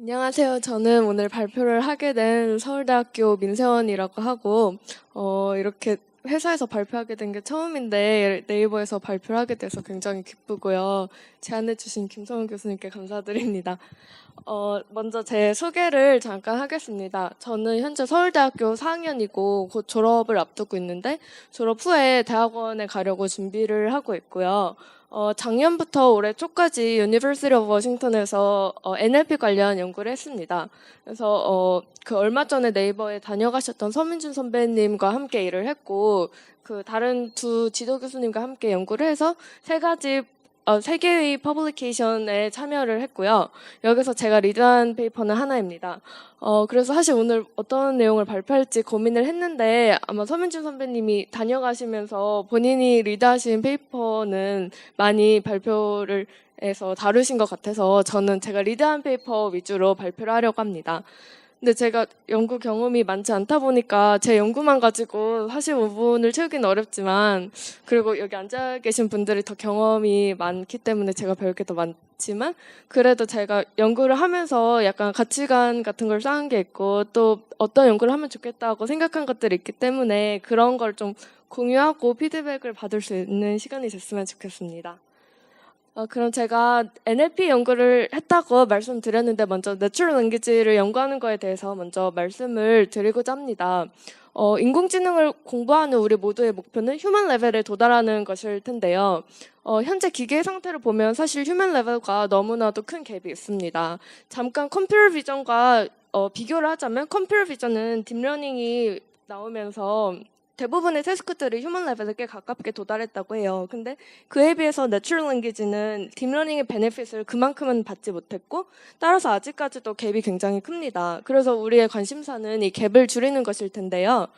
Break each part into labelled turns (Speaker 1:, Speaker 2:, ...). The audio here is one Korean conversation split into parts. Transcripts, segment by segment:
Speaker 1: 안녕하세요. 저는 오늘 발표를 하게 된 서울대학교 민세원이라고 하고, 이렇게 회사에서 발표하게 된 게 처음인데 네이버에서 발표를 하게 돼서 굉장히 기쁘고요. 제안해주신 김성훈 교수님께 감사드립니다. 먼저 제 소개를 잠깐 하겠습니다. 저는 현재 서울대학교 4학년이고 곧 졸업을 앞두고 있는데 졸업 후에 대학원에 가려고 준비를 하고 있고요. 작년부터 올해 초까지 유니버시티 오브 워싱턴에서 NLP 관련 연구를 했습니다. 그래서 그 얼마 전에 네이버에 다녀가셨던 서민준 선배님과 함께 일을 했고 그 다른 두 지도 교수님과 함께 연구를 해서 세 개의 퍼블리케이션에 참여를 했고요. 여기서 제가 리드한 페이퍼는 하나입니다. 그래서 사실 오늘 어떤 내용을 발표할지 고민을 했는데 아마 서민준 선배님이 다녀가시면서 본인이 리드하신 페이퍼는 많이 발표를 해서 다루신 것 같아서 저는 제가 리드한 페이퍼 위주로 발표를 하려고 합니다. 근데 제가 연구 경험이 많지 않다 보니까 제 연구만 가지고 45분을 채우기는 어렵지만 그리고 여기 앉아 계신 분들이 더 경험이 많기 때문에 제가 배울 게 더 많지만 그래도 제가 연구를 하면서 약간 가치관 같은 걸 쌓은 게 있고 또 어떤 연구를 하면 좋겠다고 생각한 것들이 있기 때문에 그런 걸 좀 공유하고 피드백을 받을 수 있는 시간이 됐으면 좋겠습니다. 그럼 제가 NLP 연구를 했다고 말씀드렸는데 먼저 내추럴 랭귀지를 연구하는 거에 대해서 먼저 말씀을 드리고자 합니다. 인공지능을 공부하는 우리 모두의 목표는 휴먼 레벨에 도달하는 것일 텐데요. 현재 기계 상태를 보면 사실 휴먼 레벨과 너무나도 큰 갭이 있습니다. 잠깐 컴퓨터 비전과 비교를 하자면 컴퓨터 비전은 딥러닝이 나오면서 대부분의 태스크들이 휴먼 레벨에 꽤 가깝게 도달했다고 해요. 근데 그에 비해서 내추럴 랭귀지는 딥러닝의 베네핏을 그만큼은 받지 못했고 따라서 아직까지도 갭이 굉장히 큽니다. 그래서 우리의 관심사는 이 갭을 줄이는 것일 텐데요.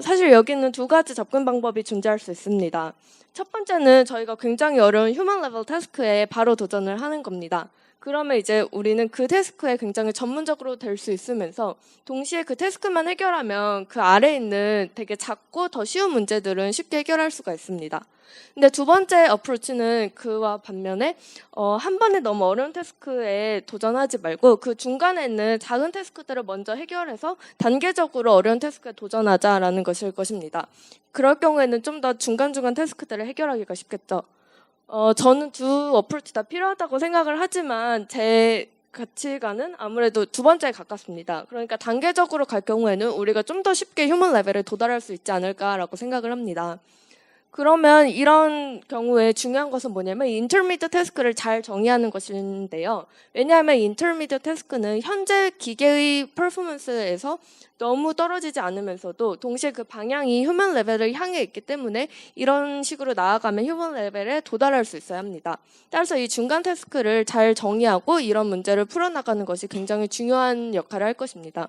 Speaker 1: 사실 여기는 두 가지 접근 방법이 존재할 수 있습니다. 첫 번째는 저희가 굉장히 어려운 휴먼 레벨 태스크에 바로 도전을 하는 겁니다. 그러면 이제 우리는 그 태스크에 굉장히 전문적으로 될 수 있으면서 동시에 그 태스크만 해결하면 그 아래에 있는 되게 작고 더 쉬운 문제들은 쉽게 해결할 수가 있습니다. 근데 두 번째 어프로치는 그와 반면에 한 번에 너무 어려운 태스크에 도전하지 말고 그 중간에 있는 작은 태스크들을 먼저 해결해서 단계적으로 어려운 태스크에 도전하자라는 것일 것입니다. 그럴 경우에는 좀 더 중간중간 태스크들을 해결하기가 쉽겠죠. 저는 두 어프로치 다 필요하다고 생각을 하지만 제 가치관은 아무래도 두 번째에 가깝습니다. 그러니까 단계적으로 갈 경우에는 우리가 좀 더 쉽게 휴먼 레벨에 도달할 수 있지 않을까라고 생각을 합니다. 그러면 이런 경우에 중요한 것은 뭐냐면 인터미디어 태스크를 잘 정의하는 것인데요. 왜냐하면 인터미디어 태스크는 현재 기계의 퍼포먼스에서 너무 떨어지지 않으면서도 동시에 그 방향이 휴먼 레벨을 향해 있기 때문에 이런 식으로 나아가면 휴먼 레벨에 도달할 수 있어야 합니다. 따라서 이 중간 태스크를 잘 정의하고 이런 문제를 풀어나가는 것이 굉장히 중요한 역할을 할 것입니다.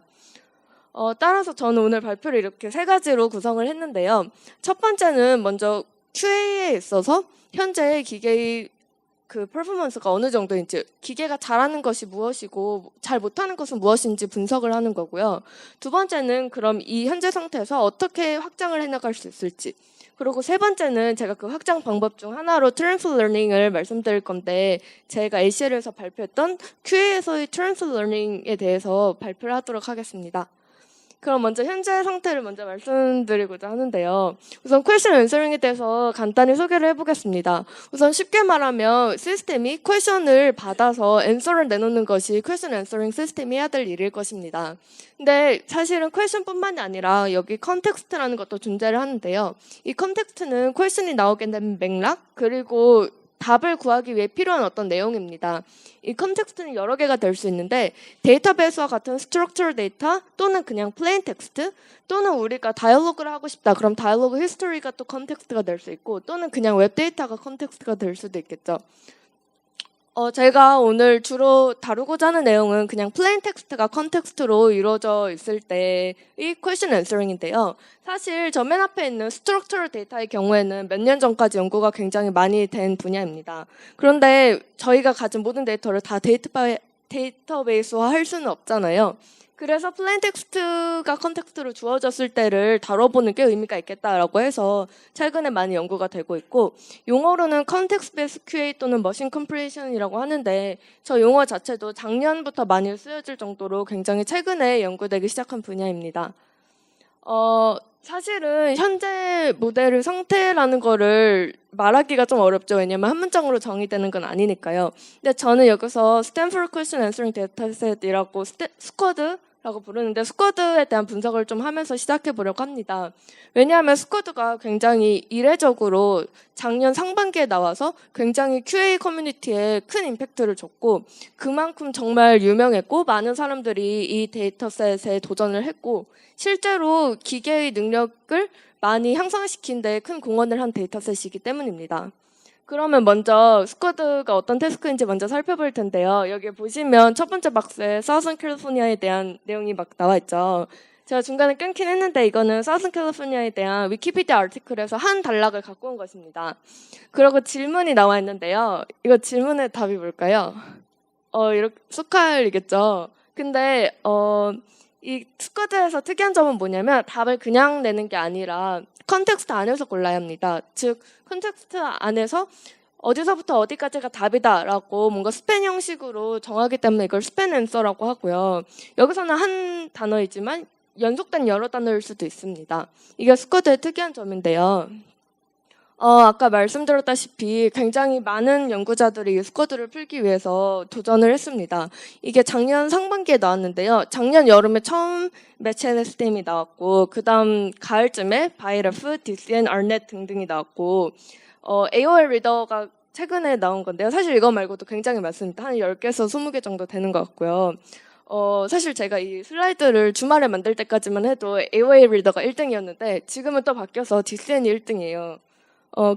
Speaker 1: 따라서 저는 오늘 발표를 이렇게 세 가지로 구성을 했는데요. 첫 번째는 먼저 QA에 있어서 현재 기계의 그 퍼포먼스가 어느 정도인지, 기계가 잘하는 것이 무엇이고 잘 못하는 것은 무엇인지 분석을 하는 거고요. 두 번째는 그럼 이 현재 상태에서 어떻게 확장을 해나갈 수 있을지, 그리고 세 번째는 제가 그 확장 방법 중 하나로 트랜스 러닝을 말씀드릴 건데 제가 ACL에서 발표했던 QA에서의 트랜스 러닝에 대해서 발표를 하도록 하겠습니다. 그럼 먼저 현재 상태를 먼저 말씀드리고자 하는데요. 우선 퀘션 앤서링에 대해서 간단히 소개를 해보겠습니다. 우선 쉽게 말하면 시스템이 퀘션을 받아서 앤서를 내놓는 것이 퀘션 앤서링 시스템이 해야 될 일일 것입니다. 근데 사실은 퀘션뿐만이 아니라 여기 컨텍스트라는 것도 존재를 하는데요. 이 컨텍스트는 퀘션이 나오게 된 맥락 그리고 답을 구하기 위해 필요한 어떤 내용입니다. 이 컨텍스트는 여러 개가 될 수 있는데 데이터베이스와 같은 스트럭처럴 데이터 또는 그냥 플레인 텍스트 또는 우리가 다이얼로그를 하고 싶다. 그럼 다이얼로그 히스토리가 또 컨텍스트가 될 수 있고 또는 그냥 웹 데이터가 컨텍스트가 될 수도 있겠죠. 제가 오늘 주로 다루고자 하는 내용은 그냥 플레인 텍스트가 컨텍스트로 이루어져 있을 때의 퀘션 앤서링인데요. 사실 저 맨 앞에 있는 스트럭처럴 데이터의 경우에는 몇 년 전까지 연구가 굉장히 많이 된 분야입니다. 그런데 저희가 가진 모든 데이터를 다 데이터베이스화 할 수는 없잖아요. 그래서 플레인 텍스트가 컨텍스트로 주어졌을 때를 다뤄보는 게 의미가 있겠다라고 해서 최근에 많이 연구가 되고 있고, 용어로는 컨텍스트 베이스 QA 또는 머신 컴프레이션이라고 하는데, 저 용어 자체도 작년부터 많이 쓰여질 정도로 굉장히 최근에 연구되기 시작한 분야입니다. 사실은 현재 모델의 상태라는 거를 말하기가 좀 어렵죠. 왜냐면 한 문장으로 정의되는 건 아니니까요. 근데 저는 여기서 스탠포드 퀘스천 앤서링 데이터셋이라고 스쿼드라고 부르는데, 스쿼드에 대한 분석을 좀 하면서 시작해 보려고 합니다. 왜냐하면 스쿼드가 굉장히 이례적으로 작년 상반기에 나와서 굉장히 QA 커뮤니티에 큰 임팩트를 줬고, 그만큼 정말 유명했고 많은 사람들이 이 데이터셋에 도전을 했고, 실제로 기계의 능력을 많이 향상시킨 데 큰 공헌을 한 데이터셋이기 때문입니다. 그러면 먼저 스쿼드가 어떤 태스크인지 먼저 살펴볼 텐데요. 여기 보시면 첫 번째 박스에 사우선 캘리포니아에 대한 내용이 막 나와 있죠. 제가 중간에 끊긴 했는데 이거는 사우선 캘리포니아에 대한 위키피디아 아티클에서 한 단락을 갖고 온 것입니다. 그리고 질문이 나와 있는데요. 이거 질문의 답이 뭘까요? 이렇게 소칼이겠죠. 근데 이 스쿼드에서 특이한 점은 뭐냐면 답을 그냥 내는 게 아니라 컨텍스트 안에서 골라야 합니다. 즉 컨텍스트 안에서 어디서부터 어디까지가 답이다라고 뭔가 스팬 형식으로 정하기 때문에 이걸 스팬 앤서라고 하고요. 여기서는 한 단어이지만 연속된 여러 단어일 수도 있습니다. 이게 스쿼드의 특이한 점인데요. 아까 말씀드렸다시피 굉장히 많은 연구자들이 이 스쿼드를 풀기 위해서 도전을 했습니다. 이게 작년 상반기에 나왔는데요. 작년 여름에 처음 매체네스템이 나왔고, 그 다음 가을쯤에 바이레프, DCN, 아넷 등등이 나왔고, AOL 리더가 최근에 나온 건데요. 사실 이거 말고도 굉장히 많습니다. 한 10개에서 20개 정도 되는 것 같고요. 사실 제가 이 슬라이드를 주말에 만들 때까지만 해도 AOL 리더가 1등이었는데 지금은 또 바뀌어서 DCN이 1등이에요.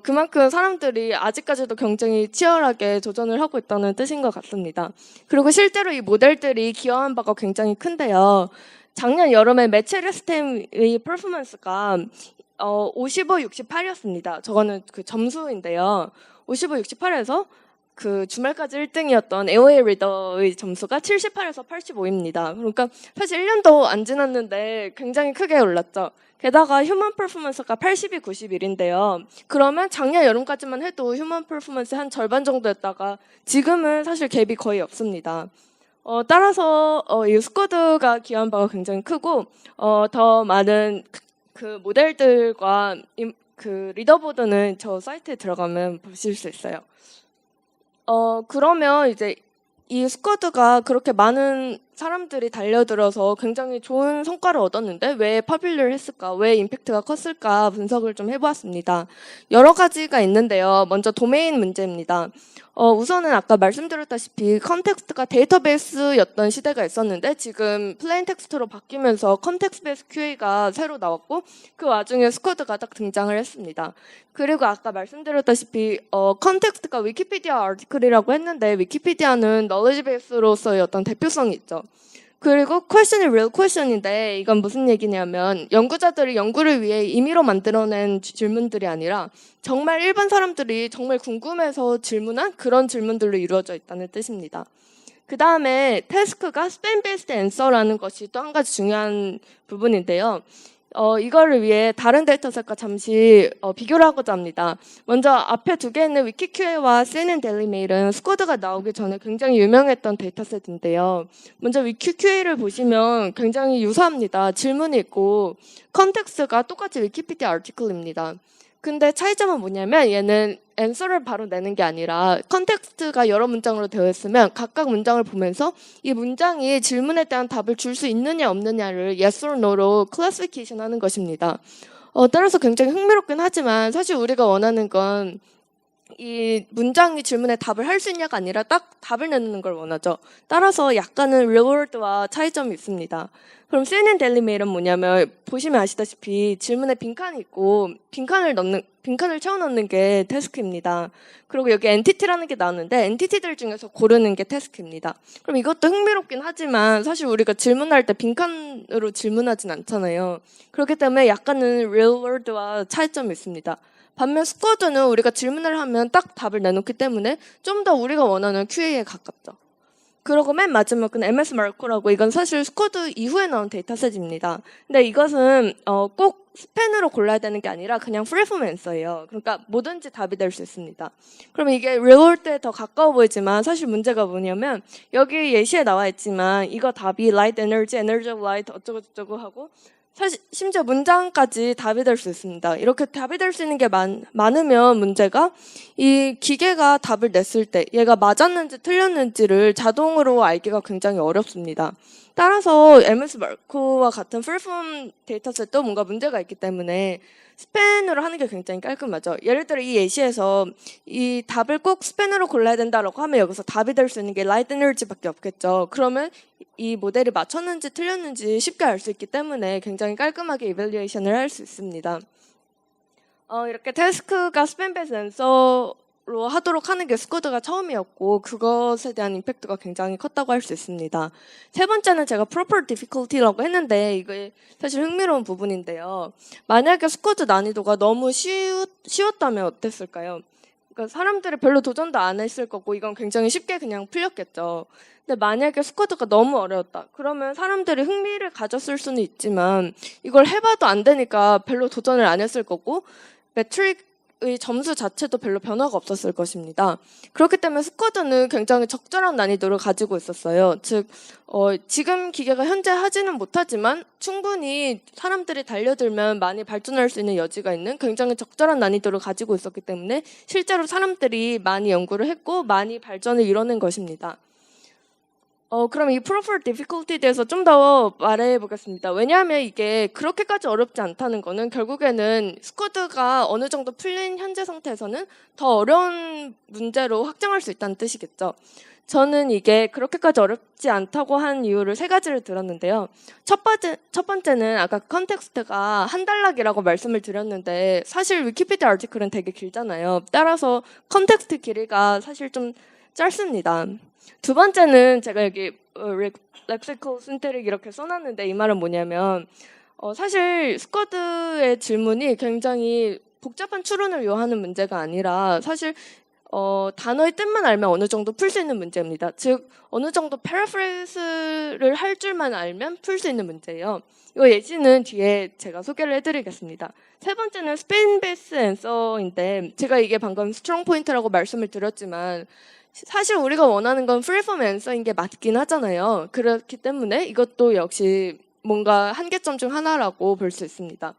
Speaker 1: 그만큼 사람들이 아직까지도 경쟁이 치열하게 도전을 하고 있다는 뜻인 것 같습니다. 그리고 실제로 이 모델들이 기여한 바가 굉장히 큰데요. 작년 여름에 매체레스템의 퍼포먼스가 55, 68이었습니다. 저거는 그 점수인데요. 55, 68에서 그 주말까지 1등이었던 AOL 리더의 점수가 78에서 85입니다. 그러니까 사실 1년도 안 지났는데 굉장히 크게 올랐죠. 게다가 휴먼 퍼포먼스가 82, 91인데요. 그러면 작년 여름까지만 해도 휴먼 퍼포먼스 한 절반 정도였다가 지금은 사실 갭이 거의 없습니다. 따라서 이 스쿼드가 기여한 바가 굉장히 크고 더 많은 그 모델들과 그 리더보드는 저 사이트에 들어가면 보실 수 있어요. 그러면 이제 이 스쿼드가 그렇게 많은 사람들이 달려들어서 굉장히 좋은 성과를 얻었는데 왜 퍼블리를 했을까? 왜 임팩트가 컸을까? 분석을 좀 해보았습니다. 여러 가지가 있는데요. 먼저 도메인 문제입니다. 우선은 아까 말씀드렸다시피 컨텍스트가 데이터베이스였던 시대가 있었는데 지금 플레인 텍스트로 바뀌면서 컨텍스트 베이스 QA가 새로 나왔고 그 와중에 스쿼드가 딱 등장을 했습니다. 그리고 아까 말씀드렸다시피 컨텍스트가 위키피디아 아티클이라고 했는데 위키피디아는 너리지 베이스로서의 어떤 대표성이 있죠. 그리고 퀘션이 real question인데 이건 무슨 얘기냐면 연구자들이 연구를 위해 임의로 만들어낸 질문들이 아니라 정말 일반 사람들이 정말 궁금해서 질문한 그런 질문들로 이루어져 있다는 뜻입니다. 그 다음에 태스크가 스팸 베이스드 앤서라는 것이 또 한 가지 중요한 부분인데요. 이거를 위해 다른 데이터셋과 잠시 비교를 하고자 합니다. 먼저 앞에 두 개 있는 위키QA와 CNN 데일리메일은 스쿼드가 나오기 전에 굉장히 유명했던 데이터셋인데요. 먼저 위키QA를 보시면 굉장히 유사합니다. 질문이 있고 컨텍스트가 똑같이 위키피디아 아티클입니다. 근데 차이점은 뭐냐면 얘는 앤서를 바로 내는 게 아니라 컨텍스트가 여러 문장으로 되어 있으면 각각 문장을 보면서 이 문장이 질문에 대한 답을 줄 수 있느냐 없느냐를 yes or no로 클래시피케이션 하는 것입니다. 따라서 굉장히 흥미롭긴 하지만 사실 우리가 원하는 건 이 문장이 질문에 답을 할 수 있냐가 아니라 딱 답을 내는 걸 원하죠. 따라서 약간은 리워드와 차이점이 있습니다. 그럼 CNN 델리메일은 뭐냐면 보시면 아시다시피 질문에 빈칸이 있고 빈칸을 채워 넣는 게 태스크입니다. 그리고 여기 엔티티라는 게 나오는데 엔티티들 중에서 고르는 게 태스크입니다. 그럼 이것도 흥미롭긴 하지만 사실 우리가 질문할 때 빈칸으로 질문하진 않잖아요. 그렇기 때문에 약간은 리워드와 차이점이 있습니다. 반면 스쿼드는 우리가 질문을 하면 딱 답을 내놓기 때문에 좀 더 우리가 원하는 QA에 가깝죠. 그리고 맨 마지막은 MS 마르코라고 이건 사실 스쿼드 이후에 나온 데이터셋입니다. 근데 이것은 꼭 스팬으로 골라야 되는 게 아니라 그냥 프리폼 앤서예요. 그러니까 뭐든지 답이 될 수 있습니다. 그러면 이게 리얼 때 더 가까워 보이지만 사실 문제가 뭐냐면 여기 예시에 나와 있지만 이거 답이 light energy, energy of light 어쩌고저쩌고 하고 사실 심지어 문장까지 답이 될 수 있습니다. 이렇게 답이 될 수 있는 게 많으면 문제가 이 기계가 답을 냈을 때 얘가 맞았는지 틀렸는지를 자동으로 알기가 굉장히 어렵습니다. 따라서 MS 마르코와 같은 풀폼 데이터셋도 뭔가 문제가 있기 때문에 스팬으로 하는 게 굉장히 깔끔하죠. 예를 들어 이 예시에서 이 답을 꼭 스팬으로 골라야 된다라고 하면 여기서 답이 될 수 있는 게 라이트 에너지밖에 없겠죠. 그러면 이 모델이 맞췄는지 틀렸는지 쉽게 알 수 있기 때문에 굉장히 깔끔하게 이밸리에이션을 할 수 있습니다. 이렇게 태스크가 스팬 베이스 앤서로 하도록 하는 게 스쿼드가 처음이었고 그것에 대한 임팩트가 굉장히 컸다고 할 수 있습니다. 세 번째는 제가 proper difficulty라고 했는데 이게 사실 흥미로운 부분인데요. 만약에 스쿼드 난이도가 너무 쉬웠다면 어땠을까요? 그러니까 사람들이 별로 도전도 안 했을 거고 이건 굉장히 쉽게 그냥 풀렸겠죠. 근데 만약에 스쿼드가 너무 어려웠다. 그러면 사람들이 흥미를 가졌을 수는 있지만 이걸 해봐도 안 되니까 별로 도전을 안 했을 거고 매트릭의 점수 자체도 별로 변화가 없었을 것입니다. 그렇기 때문에 스쿼드는 굉장히 적절한 난이도를 가지고 있었어요. 즉 지금 기계가 현재 하지는 못하지만 충분히 사람들이 달려들면 많이 발전할 수 있는 여지가 있는 굉장히 적절한 난이도를 가지고 있었기 때문에 실제로 사람들이 많이 연구를 했고 많이 발전을 이뤄낸 것입니다. 그럼 이 proper difficulty에 대해서 좀 더 말해 보겠습니다. 왜냐하면 이게 그렇게까지 어렵지 않다는 거는 결국에는 스쿼드가 어느 정도 풀린 현재 상태에서는 더 어려운 문제로 확장할 수 있다는 뜻이겠죠. 저는 이게 그렇게까지 어렵지 않다고 한 이유를 세 가지를 들었는데요. 첫 번째는 아까 컨텍스트가 한 단락이라고 말씀을 드렸는데 사실 위키피디아 아티클은 되게 길잖아요. 따라서 컨텍스트 길이가 사실 좀 짧습니다. 두 번째는 제가 여기 렉시컬 신테릭 이렇게 써놨는데 이 말은 뭐냐면 사실 스쿼드의 질문이 굉장히 복잡한 추론을 요하는 문제가 아니라 사실 단어의 뜻만 알면 어느 정도 풀 수 있는 문제입니다. 즉 어느 정도 패러프레이즈를 할 줄만 알면 풀 수 있는 문제예요. 이 예시는 뒤에 제가 소개를 해드리겠습니다. 세 번째는 스페인 베이스 앤서인데 제가 이게 방금 스트롱 포인트라고 말씀을 드렸지만 사실 우리가 원하는 건 프리폼 앤서인 게 맞긴 하잖아요. 그렇기 때문에 이것도 역시 뭔가 한계점 중 하나라고 볼 수 있습니다.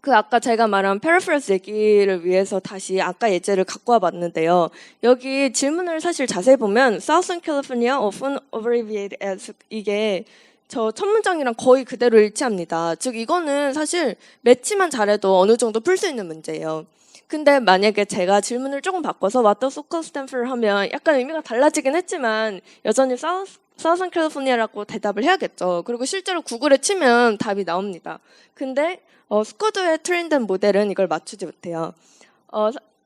Speaker 1: 아까 제가 말한 패러프레이즈 얘기를 위해서 다시 아까 예제를 갖고 와봤는데요. 여기 질문을 사실 자세히 보면 Southern California often abbreviated as 이게 저 첫 문장이랑 거의 그대로 일치합니다. 즉 이거는 사실 매치만 잘해도 어느 정도 풀 수 있는 문제예요. 근데 만약에 제가 질문을 조금 바꿔서 What does SoCal stand for 하면 약간 의미가 달라지긴 했지만 여전히 Southern California라고 대답을 해야겠죠. 그리고 실제로 구글에 치면 답이 나옵니다. 근데 스쿼드에 트레인된 모델은 이걸 맞추지 못해요.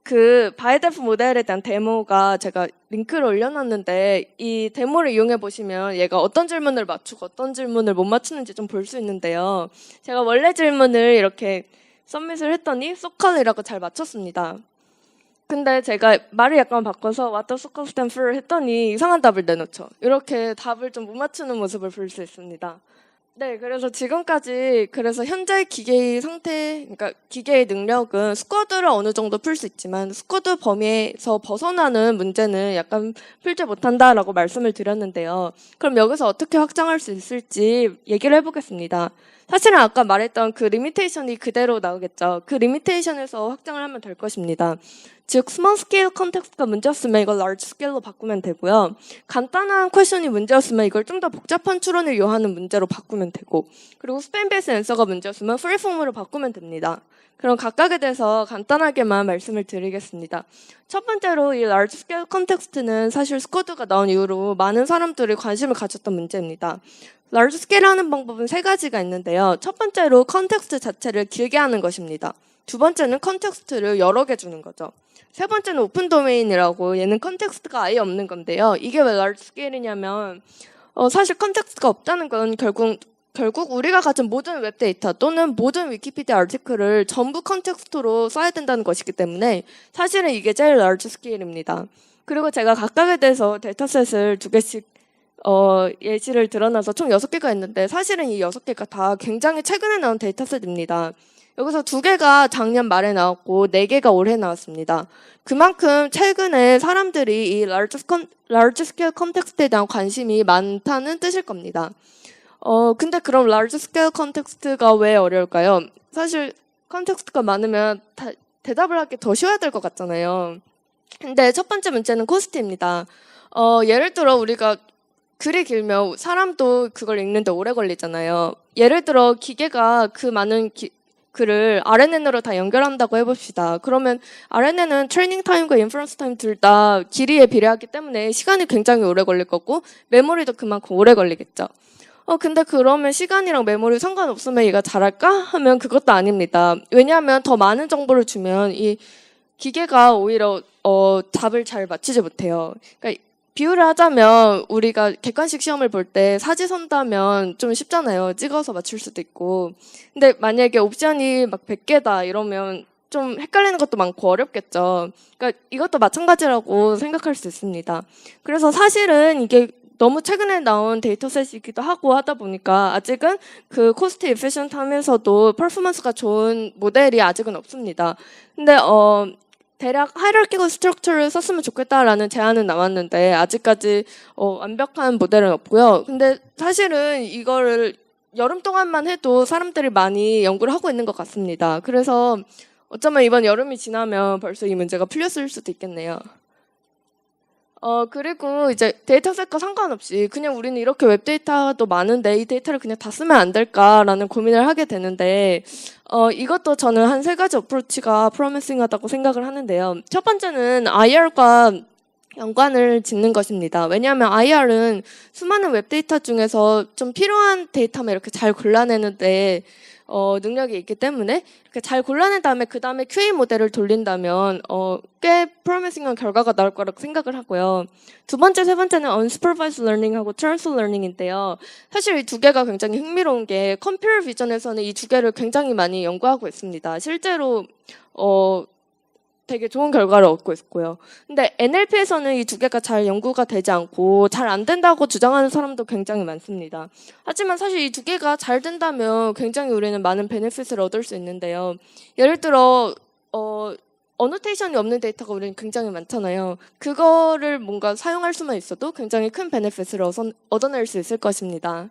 Speaker 1: 그 바이데프 모델에 대한 데모가 제가 링크를 올려놨는데 이 데모를 이용해 보시면 얘가 어떤 질문을 맞추고 어떤 질문을 못 맞추는지 좀 볼 수 있는데요. 제가 원래 질문을 이렇게 서밋을 했더니 소컬이라고 잘 맞췄습니다. 근데 제가 말을 약간 바꿔서 What does SoCal stand for 했더니 이상한 답을 내놓죠. 이렇게 답을 좀 못 맞추는 모습을 볼 수 있습니다. 네, 그래서 지금까지 현재 기계의 상태, 그러니까 기계의 능력은 스쿼드를 어느 정도 풀 수 있지만 스쿼드 범위에서 벗어나는 문제는 약간 풀지 못한다라고 말씀을 드렸는데요. 그럼 여기서 어떻게 확장할 수 있을지 얘기를 해보겠습니다. 사실은 아까 말했던 그 리미테이션이 그대로 나오겠죠. 그 리미테이션에서 확장을 하면 될 것입니다. 즉 스몰 스케일 컨텍스트가 문제였으면 이걸 라지 스케일로 바꾸면 되고요. 간단한 퀘션이 문제였으면 이걸 좀 더 복잡한 추론을 요하는 문제로 바꾸면 되고 그리고 스팬 베이스 앤서가 문제였으면 프리폼으로 바꾸면 됩니다. 그럼 각각에 대해서 간단하게만 말씀을 드리겠습니다. 첫 번째로 이 large scale 컨텍스트는 사실 스쿼드가 나온 이후로 많은 사람들이 관심을 가졌던 문제입니다. large scale 하는 방법은 세 가지가 있는데요. 첫 번째로 컨텍스트 자체를 길게 하는 것입니다. 두 번째는 컨텍스트를 여러 개 주는 거죠. 세 번째는 오픈 도메인이라고 얘는 컨텍스트가 아예 없는 건데요. 이게 왜 large scale이냐면 사실 컨텍스트가 없다는 건 결국 우리가 가진 모든 웹데이터 또는 모든 위키피디아 아티클을 전부 컨텍스트로 써야 된다는 것이기 때문에 사실은 이게 제일 large scale입니다. 그리고 제가 각각에 대해서 데이터셋을 2개씩 예시를 드러나서 총 6개가 있는데 사실은 이 6개가 다 굉장히 최근에 나온 데이터셋입니다. 여기서 2개가 작년 말에 나왔고 4개가 올해 나왔습니다. 그만큼 최근에 사람들이 이 large scale context에 대한 관심이 많다는 뜻일 겁니다. 근데 그럼 large scale context가 왜 어려울까요? 사실 context가 많으면 대답을 하기 더 쉬워야 될 것 같잖아요. 근데 첫 번째 문제는 코스트입니다. 예를 들어 우리가 글이 길면 사람도 그걸 읽는데 오래 걸리잖아요. 예를 들어 기계가 그 많은 글을 RNN으로 다 연결한다고 해봅시다. 그러면 RNN은 트레이닝 타임과 인퍼런스 타임 둘 다 길이에 비례하기 때문에 시간이 굉장히 오래 걸릴 거고 메모리도 그만큼 오래 걸리겠죠. 근데 그러면 시간이랑 메모리 상관없으면 얘가 잘할까? 하면 그것도 아닙니다. 왜냐하면 더 많은 정보를 주면 이 기계가 오히려 답을 잘 맞추지 못해요. 그러니까 비유를 하자면 우리가 객관식 시험을 볼 때 사지 선다면 좀 쉽잖아요. 찍어서 맞출 수도 있고. 근데 만약에 옵션이 막 100개다 이러면 좀 헷갈리는 것도 많고 어렵겠죠. 그러니까 이것도 마찬가지라고 생각할 수 있습니다. 그래서 사실은 이게 너무 최근에 나온 데이터셋이기도 하고 하다 보니까 아직은 그 코스트 에피션트 하면서도 퍼포먼스가 좋은 모델이 아직은 없습니다. 근데 대략 하이라키컬 스트럭처를 썼으면 좋겠다라는 제안은 나왔는데 아직까지 완벽한 모델은 없고요. 근데 사실은 이거를 여름 동안만 해도 사람들이 많이 연구를 하고 있는 것 같습니다. 그래서 어쩌면 이번 여름이 지나면 벌써 이 문제가 풀렸을 수도 있겠네요. 그리고 이제 데이터셋과 상관없이 그냥 우리는 이렇게 웹데이터도 많은데 이 데이터를 그냥 다 쓰면 안 될까라는 고민을 하게 되는데 이것도 저는 한 3가지 어프로치가 프로미싱하다고 생각을 하는데요. 첫 번째는 IR과 연관을 짓는 것입니다. 왜냐하면 IR은 수많은 웹데이터 중에서 좀 필요한 데이터만 이렇게 잘 골라내는데 능력이 있기 때문에 이렇게 잘 골라낸 다음에 그 다음에 QA 모델을 돌린다면 꽤 프로미싱한 결과가 나올 거라고 생각을 하고요. 두 번째, 세 번째는 unsupervised learning하고 transfer learning인데요. 사실 이 2개가 굉장히 흥미로운 게 컴퓨터 비전에서는 이 2개를 굉장히 많이 연구하고 있습니다. 실제로 되게 좋은 결과를 얻고 있고요. 근데 NLP에서는 이 2개가 잘 연구가 되지 않고 잘 안 된다고 주장하는 사람도 굉장히 많습니다. 하지만 사실 이 2개가 잘 된다면 굉장히 우리는 많은 베네핏을 얻을 수 있는데요. 예를 들어 어노테이션이 없는 데이터가 우리는 굉장히 많잖아요. 그거를 뭔가 사용할 수만 있어도 굉장히 큰 베네핏을 얻어낼 수 있을 것입니다.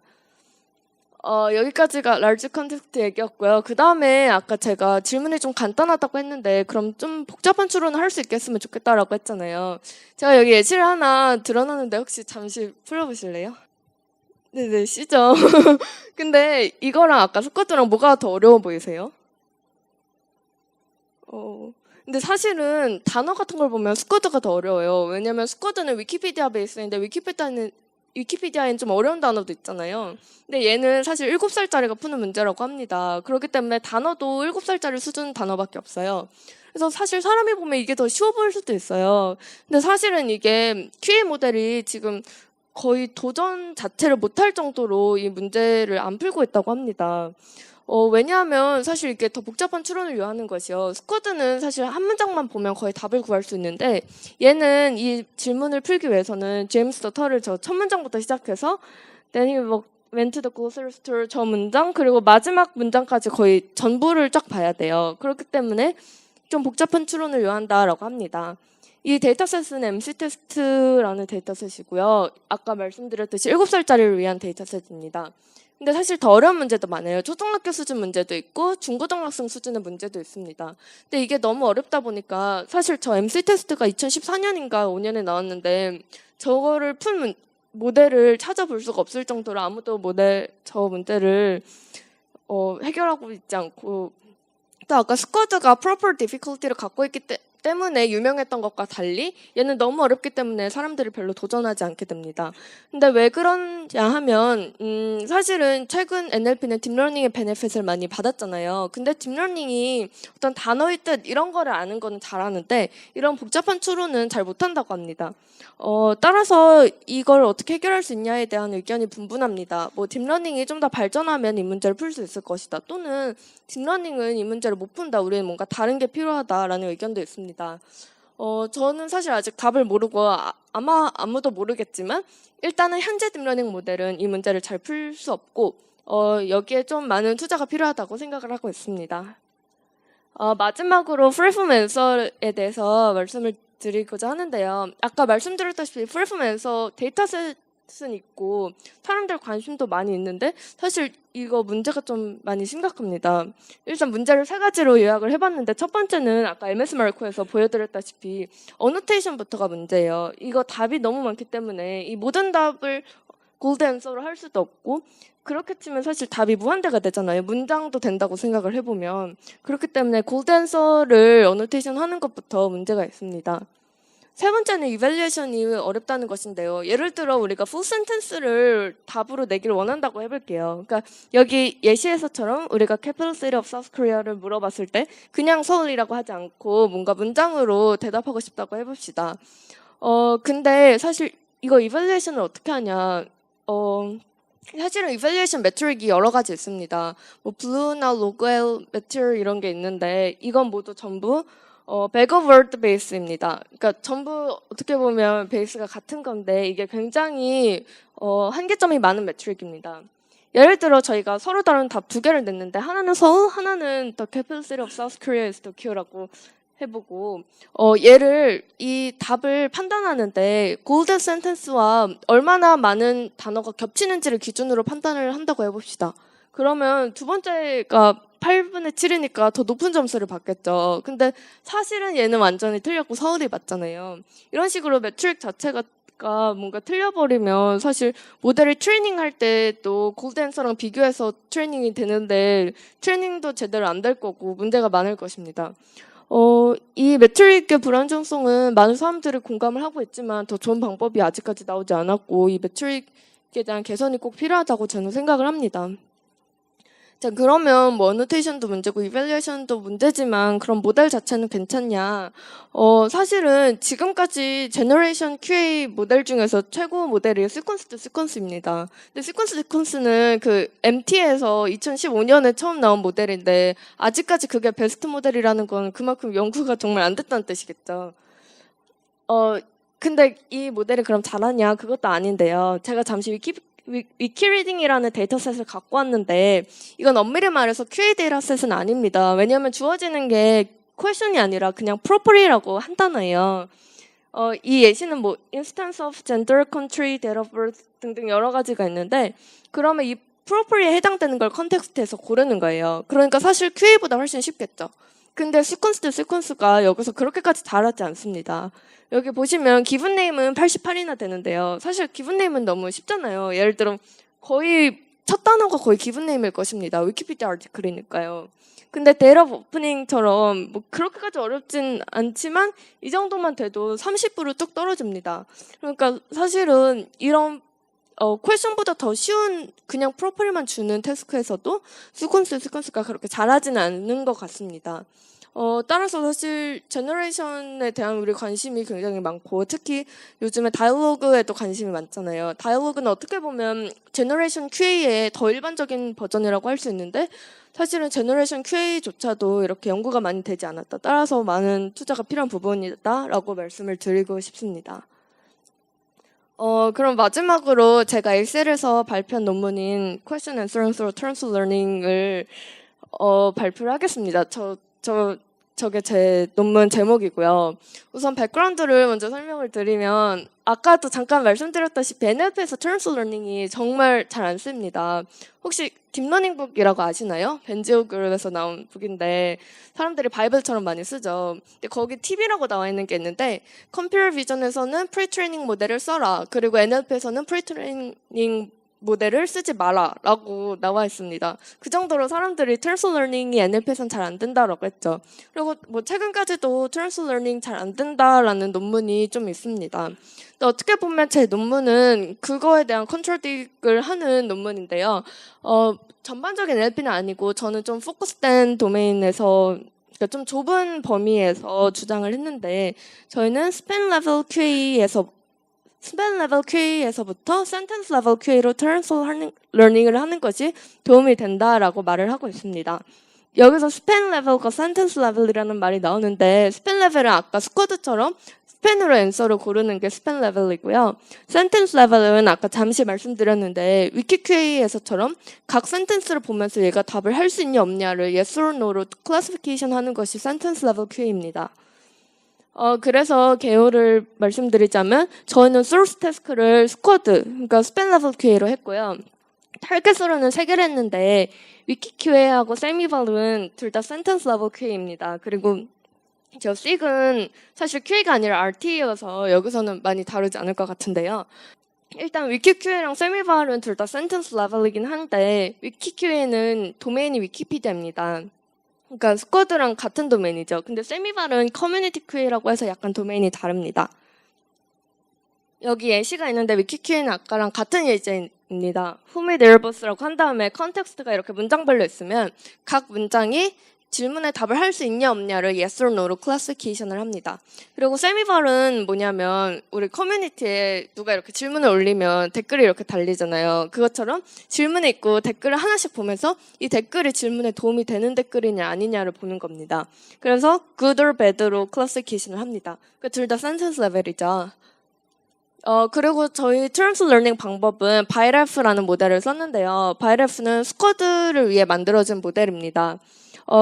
Speaker 1: 여기까지가 large context 얘기였고요. 그 다음에 아까 제가 질문이 좀 간단하다고 했는데 그럼 좀 복잡한 추론을 할 수 있겠으면 좋겠다라고 했잖아요. 제가 여기 예시를 하나 드러놨는데 혹시 잠시 풀어보실래요? 네네, C죠. 근데 이거랑 아까 스쿼드랑 뭐가 더 어려워 보이세요? 근데 사실은 단어 같은 걸 보면 스쿼드가 더 어려워요. 왜냐면 스쿼드는 위키피디아 베이스인데 위키피디아엔 좀 어려운 단어도 있잖아요. 근데 얘는 사실 7살짜리가 푸는 문제라고 합니다. 그렇기 때문에 단어도 7살짜리 수준 단어밖에 없어요. 그래서 사실 사람이 보면 이게 더 쉬워 보일 수도 있어요. 근데 사실은 이게 QA 모델이 지금 거의 도전 자체를 못할 정도로 이 문제를 안 풀고 있다고 합니다. 왜냐하면 사실 이게 더 복잡한 추론을 요하는 것이요. 스쿼드는 사실 한 문장만 보면 거의 답을 구할 수 있는데 얘는 이 질문을 풀기 위해서는 제임스 더터를 저 첫 문장부터 시작해서 then he went to the grocery store 저 문장 그리고 마지막 문장까지 거의 전부를 쫙 봐야 돼요. 그렇기 때문에 좀 복잡한 추론을 요한다라고 합니다. 이 데이터셋은 MC 테스트라는 데이터셋이고요. 아까 말씀드렸듯이 7살짜리를 위한 데이터셋입니다. 근데 사실 더 어려운 문제도 많아요. 초등학교 수준 문제도 있고 중고등학생 수준의 문제도 있습니다. 근데 이게 너무 어렵다 보니까 사실 저 MC 테스트가 2014년인가 5년에 나왔는데 저거를 푼 모델을 찾아볼 수가 없을 정도로 아무도 저 문제를 해결하고 있지 않고 또 아까 스쿼드가 proper difficulty를 갖고 있기 때문에 유명했던 것과 달리 얘는 너무 어렵기 때문에 사람들이 별로 도전하지 않게 됩니다. 근데 왜 그러냐 하면 사실은 최근 NLP는 딥러닝의 베네핏을 많이 받았잖아요. 근데 딥러닝이 어떤 단어의 뜻 이런 거를 아는 거는 잘하는데 이런 복잡한 추론은 잘 못한다고 합니다. 따라서 이걸 어떻게 해결할 수 있냐에 대한 의견이 분분합니다. 뭐 딥러닝이 좀 더 발전하면 이 문제를 풀 수 있을 것이다. 또는 딥러닝은 이 문제를 못 푼다. 우리는 뭔가 다른 게 필요하다라는 의견도 있습니다. 저는 사실 아직 답을 모르고 아마 아무도 모르겠지만 일단은 현재 딥러닝 모델은 이 문제를 잘 풀 수 없고 여기에 좀 많은 투자가 필요하다고 생각을 하고 있습니다. 마지막으로 프리폼 앤서에 대해서 말씀을 드리고자 하는데요. 아까 말씀드렸다시피 프리폼 앤서 데이터셋은 있고 사람들 관심도 많이 있는데 사실 이거 문제가 좀 많이 심각합니다. 일단 문제를 세 가지로 요약을 해봤는데 첫 번째는 아까 MS 마르코에서 보여드렸다시피 어노테이션부터가 문제예요. 이거 답이 너무 많기 때문에 이 모든 답을 골드 앤서로 할 수도 없고 그렇게 치면 사실 답이 무한대가 되잖아요. 문장도 된다고 생각을 해보면. 그렇기 때문에 골드 앤서를 어노테이션 하는 것부터 문제가 있습니다. 세 번째는 이밸리에이션이 어렵다는 것인데요. 예를 들어 우리가 풀 센텐스를 답으로 내기를 원한다고 해볼게요. 그러니까 여기 예시에서처럼 우리가 capital city of South Korea를 물어봤을 때 그냥 서울이라고 하지 않고 뭔가 문장으로 대답하고 싶다고 해봅시다. 근데 사실 이거 이밸리에이션을 어떻게 하냐. 사실은 이밸리에이션 매트릭이 여러 가지 있습니다. 뭐 블루나 로그엘 매트릭 이런 게 있는데 이건 모두 전부 bag of word 베이스입니다. 그러니까 전부 어떻게 보면 베이스가 같은 건데 이게 굉장히 한계점이 많은 매트릭입니다. 예를 들어 저희가 서로 다른 답 두 개를 냈는데 하나는 서울, 하나는 the capital city of South Korea is Tokyo라고 해보고 얘를 이 답을 판단하는데 골든 센텐스와 얼마나 많은 단어가 겹치는지를 기준으로 판단을 한다고 해봅시다. 그러면 두 번째가 8분의 7이니까 더 높은 점수를 받겠죠. 근데 사실은 얘는 완전히 틀렸고 서울이 맞잖아요. 이런 식으로 매트릭 자체가 뭔가 틀려버리면 사실 모델을 트레이닝할 때 또 골드 앤서랑 비교해서 트레이닝이 되는데 트레이닝도 제대로 안 될 거고 문제가 많을 것입니다. 이 매트릭의 불안정성은 많은 사람들이 공감을 하고 있지만 더 좋은 방법이 아직까지 나오지 않았고 이 매트릭에 대한 개선이 꼭 필요하다고 저는 생각을 합니다. 자, 그러면 뭐 어노테이션도 문제고 이밸리에이션도 문제지만 그럼 모델 자체는 괜찮냐? 사실은 지금까지 제너레이션 QA 모델 중에서 최고 모델이 시퀀스 시퀀스입니다. 근데 시퀀스는 그 MT에서 2015년에 처음 나온 모델인데 아직까지 그게 베스트 모델이라는 건 그만큼 연구가 정말 안 됐다는 뜻이겠죠. 근데 이 모델이 그럼 잘하냐? 그것도 아닌데요. 제가 잠시 위키리딩이라는 데이터셋을 갖고 왔는데 이건 엄밀히 말해서 QA 데이터셋은 아닙니다. 왜냐하면 주어지는 게 퀘션이 아니라 그냥 property라고 한 단어예요. 이 예시는 뭐 instance of gender, country, date of birth 등등 여러 가지가 있는데 그러면 이 property에 해당되는 걸 컨텍스트에서 고르는 거예요. 그러니까 사실 QA보다 훨씬 쉽겠죠. 근데 시퀀스가 여기서 그렇게까지 잘하지 않습니다. 여기 보시면 기분 네임은 88이나 되는데요. 사실 기분 네임은 너무 쉽잖아요. 예를 들어 거의 첫 단어가 거의 기분 네임일 것입니다. 위키피디아 아티클이니까요. 근데 데이터 오프닝처럼 뭐 그렇게까지 어렵진 않지만 이 정도만 돼도 30% 뚝 떨어집니다. 그러니까 사실은 이런 퀘션보다 더 쉬운 그냥 프로필만 주는 태스크에서도 시퀀스가 그렇게 잘하지는 않는 것 같습니다. 따라서 사실 제너레이션에 대한 우리 관심이 굉장히 많고 특히 요즘에 다이얼로그에도 관심이 많잖아요. 다이얼로그는 어떻게 보면 제너레이션 QA의 더 일반적인 버전이라고 할 수 있는데 사실은 제너레이션 QA조차도 이렇게 연구가 많이 되지 않았다. 따라서 많은 투자가 필요한 부분이다라고 말씀을 드리고 싶습니다. 그럼 마지막으로 제가 엑셀에서 발표한 논문인 Question Answering Through Transfer Learning을 발표를 하겠습니다. 저게 제 논문 제목이고요. 우선 백그라운드를 먼저 설명을 드리면 아까도 잠깐 말씀드렸다시피 NLP에서 트랜스퍼 러닝이 정말 잘 안 씁니다. 혹시 딥러닝 북이라고 아시나요? 벤지오 그룹에서 나온 북인데 사람들이 바이블처럼 많이 쓰죠. 근데 거기 팁이라고 나와 있는 게 있는데 컴퓨터 비전에서는 프리트레이닝 모델을 써라. 그리고 NLP에서는 프리트레이닝 모델을 쓰지 마라 라고 나와 있습니다. 그 정도로 사람들이 트랜스퍼 러닝이 NLP에선 잘 안 된다라고 했죠. 그리고 뭐 최근까지도 트랜스퍼 러닝 잘 안 된다라는 논문이 좀 있습니다. 근데 어떻게 보면 제 논문은 그거에 대한 컨트롤딕을 하는 논문인데요. 전반적인 NLP는 아니고 저는 좀 포커스된 도메인에서 그러니까 좀 좁은 범위에서 주장을 했는데 저희는 스팬 레벨 QA에서부터 센텐스 레벨 QA로 트랜스퍼 러닝을 하는 것이 도움이 된다라고 말을 하고 있습니다. 여기서 스팬 레벨과 센텐스 레벨이라는 말이 나오는데 스팬 레벨은 아까 스쿼드처럼 스팬으로 앤서를 고르는 게 스팬 레벨이고요. 센텐스 레벨은 아까 잠시 말씀드렸는데 위키QA에서처럼 각 센텐스를 보면서 얘가 답을 할 수 있냐 없냐를 yes or no로 클래시피케이션 하는 것이 센텐스 레벨 QA입니다. 그래서 개요를 말씀드리자면 저희는 source task를 스쿼드, 그러니까 스팬 레벨 QA로 했고요. 타겟으로는 3개를 했는데 위키QA하고 세미발은 둘 다 센텐스 레벨 QA입니다. 그리고 저 SIG은 사실 QA가 아니라 RT여서 여기서는 많이 다르지 않을 것 같은데요. 일단 위키QA랑 세미발은 둘 다 센텐스 레벨이긴 한데 위키QA는 도메인이 위키피디아입니다. 그러니까 스쿼드랑 같은 도메인이죠. 근데 세미발은 커뮤니티 QA라고 해서 약간 도메인이 다릅니다. 여기 예시가 있는데 위키QA는 아까랑 같은 예제입니다. Who made Airbus라고 한 다음에 컨텍스트가 이렇게 문장별로 있으면 각 문장이 질문에 답을 할 수 있냐 없냐를 yes or no로 클래시피케이션을 합니다. 그리고 세미발은 뭐냐면 우리 커뮤니티에 누가 이렇게 질문을 올리면 댓글이 이렇게 달리잖아요. 그것처럼 질문이 있고 댓글을 하나씩 보면서 이 댓글이 질문에 도움이 되는 댓글이냐 아니냐를 보는 겁니다. 그래서 good or bad로 클래시피케이션을 합니다. 둘 다 센텐스 레벨이죠. 그리고 저희 트랜스 러닝 방법은 바이레프라는 모델을 썼는데요. 바이레프는 스쿼드를 위해 만들어진 모델입니다.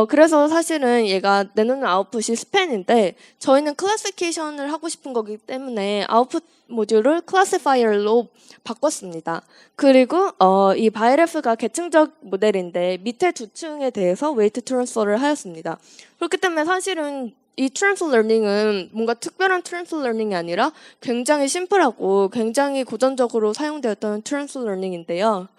Speaker 1: 그래서 사실은 얘가 내놓는 아웃풋이 스팬인데 저희는 클래시피케이션을 하고 싶은 거기 때문에 아웃풋 모듈을 클래시파이어로 바꿨습니다. 그리고 이 바이레프가 계층적 모델인데 밑에 두 층에 대해서 웨이트 트랜스퍼를 하였습니다. 그렇기 때문에 사실은 이 트랜스 러닝은 뭔가 특별한 트랜스 러닝이 아니라 굉장히 심플하고 굉장히 고전적으로 사용되었던 트랜스 러닝인데요.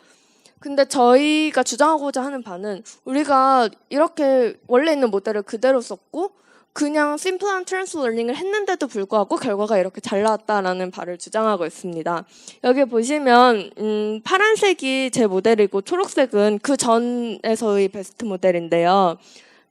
Speaker 1: 근데 저희가 주장하고자 하는 바는 우리가 이렇게 원래 있는 모델을 그대로 썼고 그냥 심플한 트랜스 러닝을 했는데도 불구하고 결과가 이렇게 잘 나왔다라는 바를 주장하고 있습니다. 여기 보시면 파란색이 제 모델이고 초록색은 그 전에서의 베스트 모델인데요.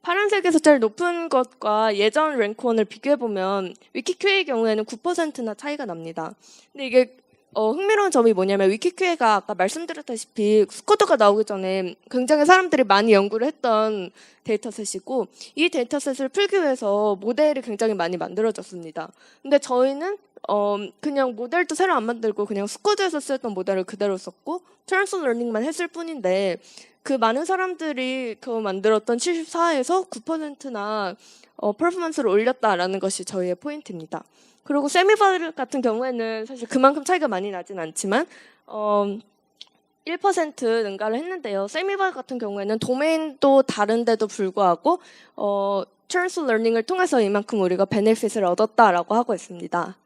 Speaker 1: 파란색에서 제일 높은 것과 예전 랭크원을 비교해보면 위키QA의 경우에는 9%나 차이가 납니다. 근데 이게 흥미로운 점이 뭐냐면 위키QA가 아까 말씀드렸다시피 스쿼드가 나오기 전에 굉장히 사람들이 많이 연구를 했던 데이터셋이고 이 데이터셋을 풀기 위해서 모델이 굉장히 많이 만들어졌습니다. 근데 저희는 그냥 모델도 새로 안 만들고 그냥 스쿼드에서 쓰였던 모델을 그대로 썼고 트랜스 러닝만 했을 뿐인데 그 많은 사람들이 겨우 만들었던 74에서 9%나 퍼포먼스를 올렸다라는 것이 저희의 포인트입니다. 그리고 세미발 같은 경우에는 사실 그만큼 차이가 많이 나진 않지만 1% 능가를 했는데요. 세미발 같은 경우에는 도메인도 다른데도 불구하고 트랜스 러닝을 통해서 이만큼 우리가 베네핏을 얻었다라고 하고 있습니다.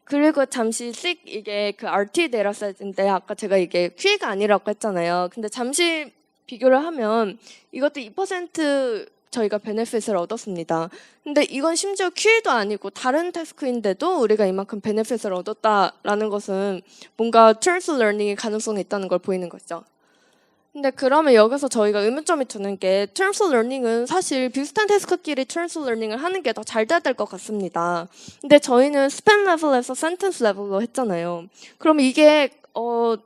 Speaker 1: 그리고 잠시 SIG 이게 그 RT 데이터셋인데 아까 제가 이게 QA가 아니라고 했잖아요. 근데 잠시 비교를 하면 이것도 2% 저희가 베네핏을 얻었습니다. 근데 이건 심지어 QA도 아니고 다른 태스크인데도 우리가 이만큼 베네핏을 얻었다라는 것은 뭔가 트랜스 러닝의 가능성이 있다는 걸 보이는 거죠. 근데 그러면 여기서 저희가 의문점이 드는 게 트랜스 러닝은 사실 비슷한 태스크끼리 트랜스 러닝을 하는 게 더 잘 돼야 될 것 같습니다. 근데 저희는 스팬 레벨에서 센텐스 레벨로 했잖아요. 그럼 이게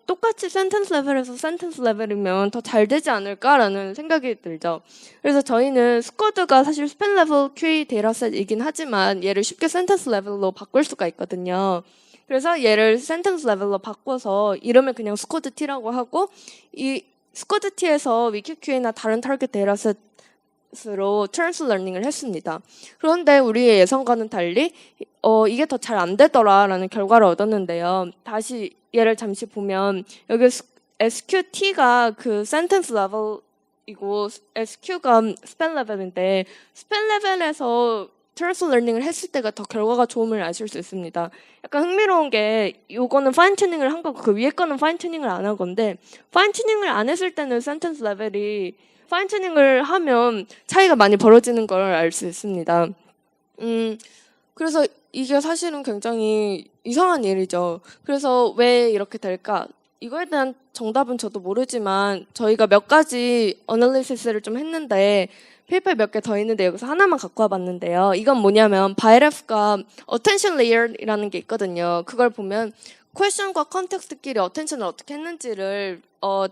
Speaker 1: 똑같이 센텐스 레벨에서 센텐스 레벨이면 더 잘 되지 않을까라는 생각이 들죠. 그래서 저희는 스쿼드가 사실 스팬 레벨 QA 데이터셋이긴 하지만 얘를 쉽게 센텐스 레벨로 바꿀 수가 있거든요. 그래서 얘를 센텐스 레벨로 바꿔서 이름을 그냥 스쿼드 T라고 하고 이 스쿼드 T에서 위키QA나 다른 타겟 데이터셋으로 트랜스 러닝을 했습니다. 그런데 우리의 예상과는 달리 이게 더 잘 안 되더라라는 결과를 얻었는데요. 다시 얘를 잠시 보면 여기 SQT가 그 센텐스 레벨이고 SQ가 스팬 레벨인데 스팬 레벨에서 트랜스 러닝을 했을 때가 더 결과가 좋음을 아실 수 있습니다. 약간 흥미로운 게 요거는 파인 튜닝을 한 거고 그 위에 거는 파인 튜닝을 안 한 건데 파인 튜닝을 안 했을 때는 센텐스 레벨이 파인 튜닝을 하면 차이가 많이 벌어지는 걸 알 수 있습니다. 그래서 이게 사실은 굉장히 이상한 일이죠. 그래서 왜 이렇게 될까? 이거에 대한 정답은 저도 모르지만 저희가 몇 가지 어널리시스를 좀 했는데 페이퍼 몇 개 더 있는데 여기서 하나만 갖고 와봤는데요. 이건 뭐냐면 바이레프가 attention layer이라는 게 있거든요. 그걸 보면 퀘션과 컨텍스트끼리 어텐션을 어떻게 했는지를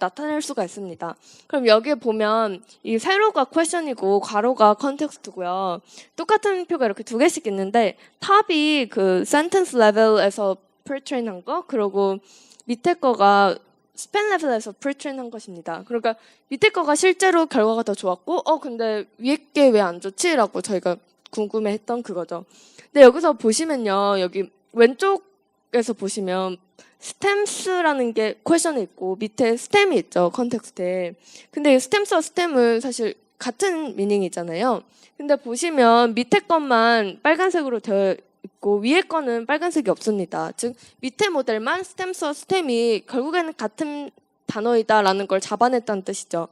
Speaker 1: 나타낼 수가 있습니다. 그럼 여기에 보면 이 세로가 퀘션이고 괄호가 컨텍스트고요. 똑같은 표가 이렇게 두 개씩 있는데 탑이 그 센텐스 레벨에서 프리트레인한 거, 그리고 밑에 거가 스팬 레벨에서 프리트레인한 것입니다. 그러니까 밑에 거가 실제로 결과가 더 좋았고 근데 위에 게 왜 안 좋지? 라고 저희가 궁금해했던 그거죠. 근데 여기서 보시면요. 여기 왼쪽에서 보시면 스템스라는 게 퀘션에 있고 밑에 스템이 있죠. 컨텍스트에. 근데 이 스템스와 스템은 사실 같은 미닝이잖아요. 근데 보시면 밑에 것만 빨간색으로 되어 있고 위에 거는 빨간색이 없습니다. 즉 밑에 모델만 스템스와 스템이 결국에는 같은 단어이다라는 걸 잡아냈다는 뜻이죠.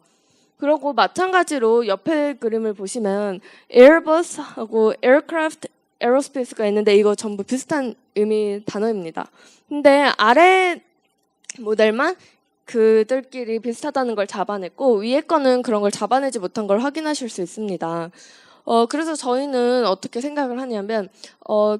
Speaker 1: 그리고 마찬가지로 옆에 그림을 보시면 에어버스하고 에어크래프트, 에어로스페이스가 있는데 이거 전부 비슷한 의미 단어입니다. 근데 아래 모델만 그들끼리 비슷하다는 걸 잡아냈고 위에 거는 그런 걸 잡아내지 못한 걸 확인하실 수 있습니다. 그래서 저희는 어떻게 생각을 하냐면,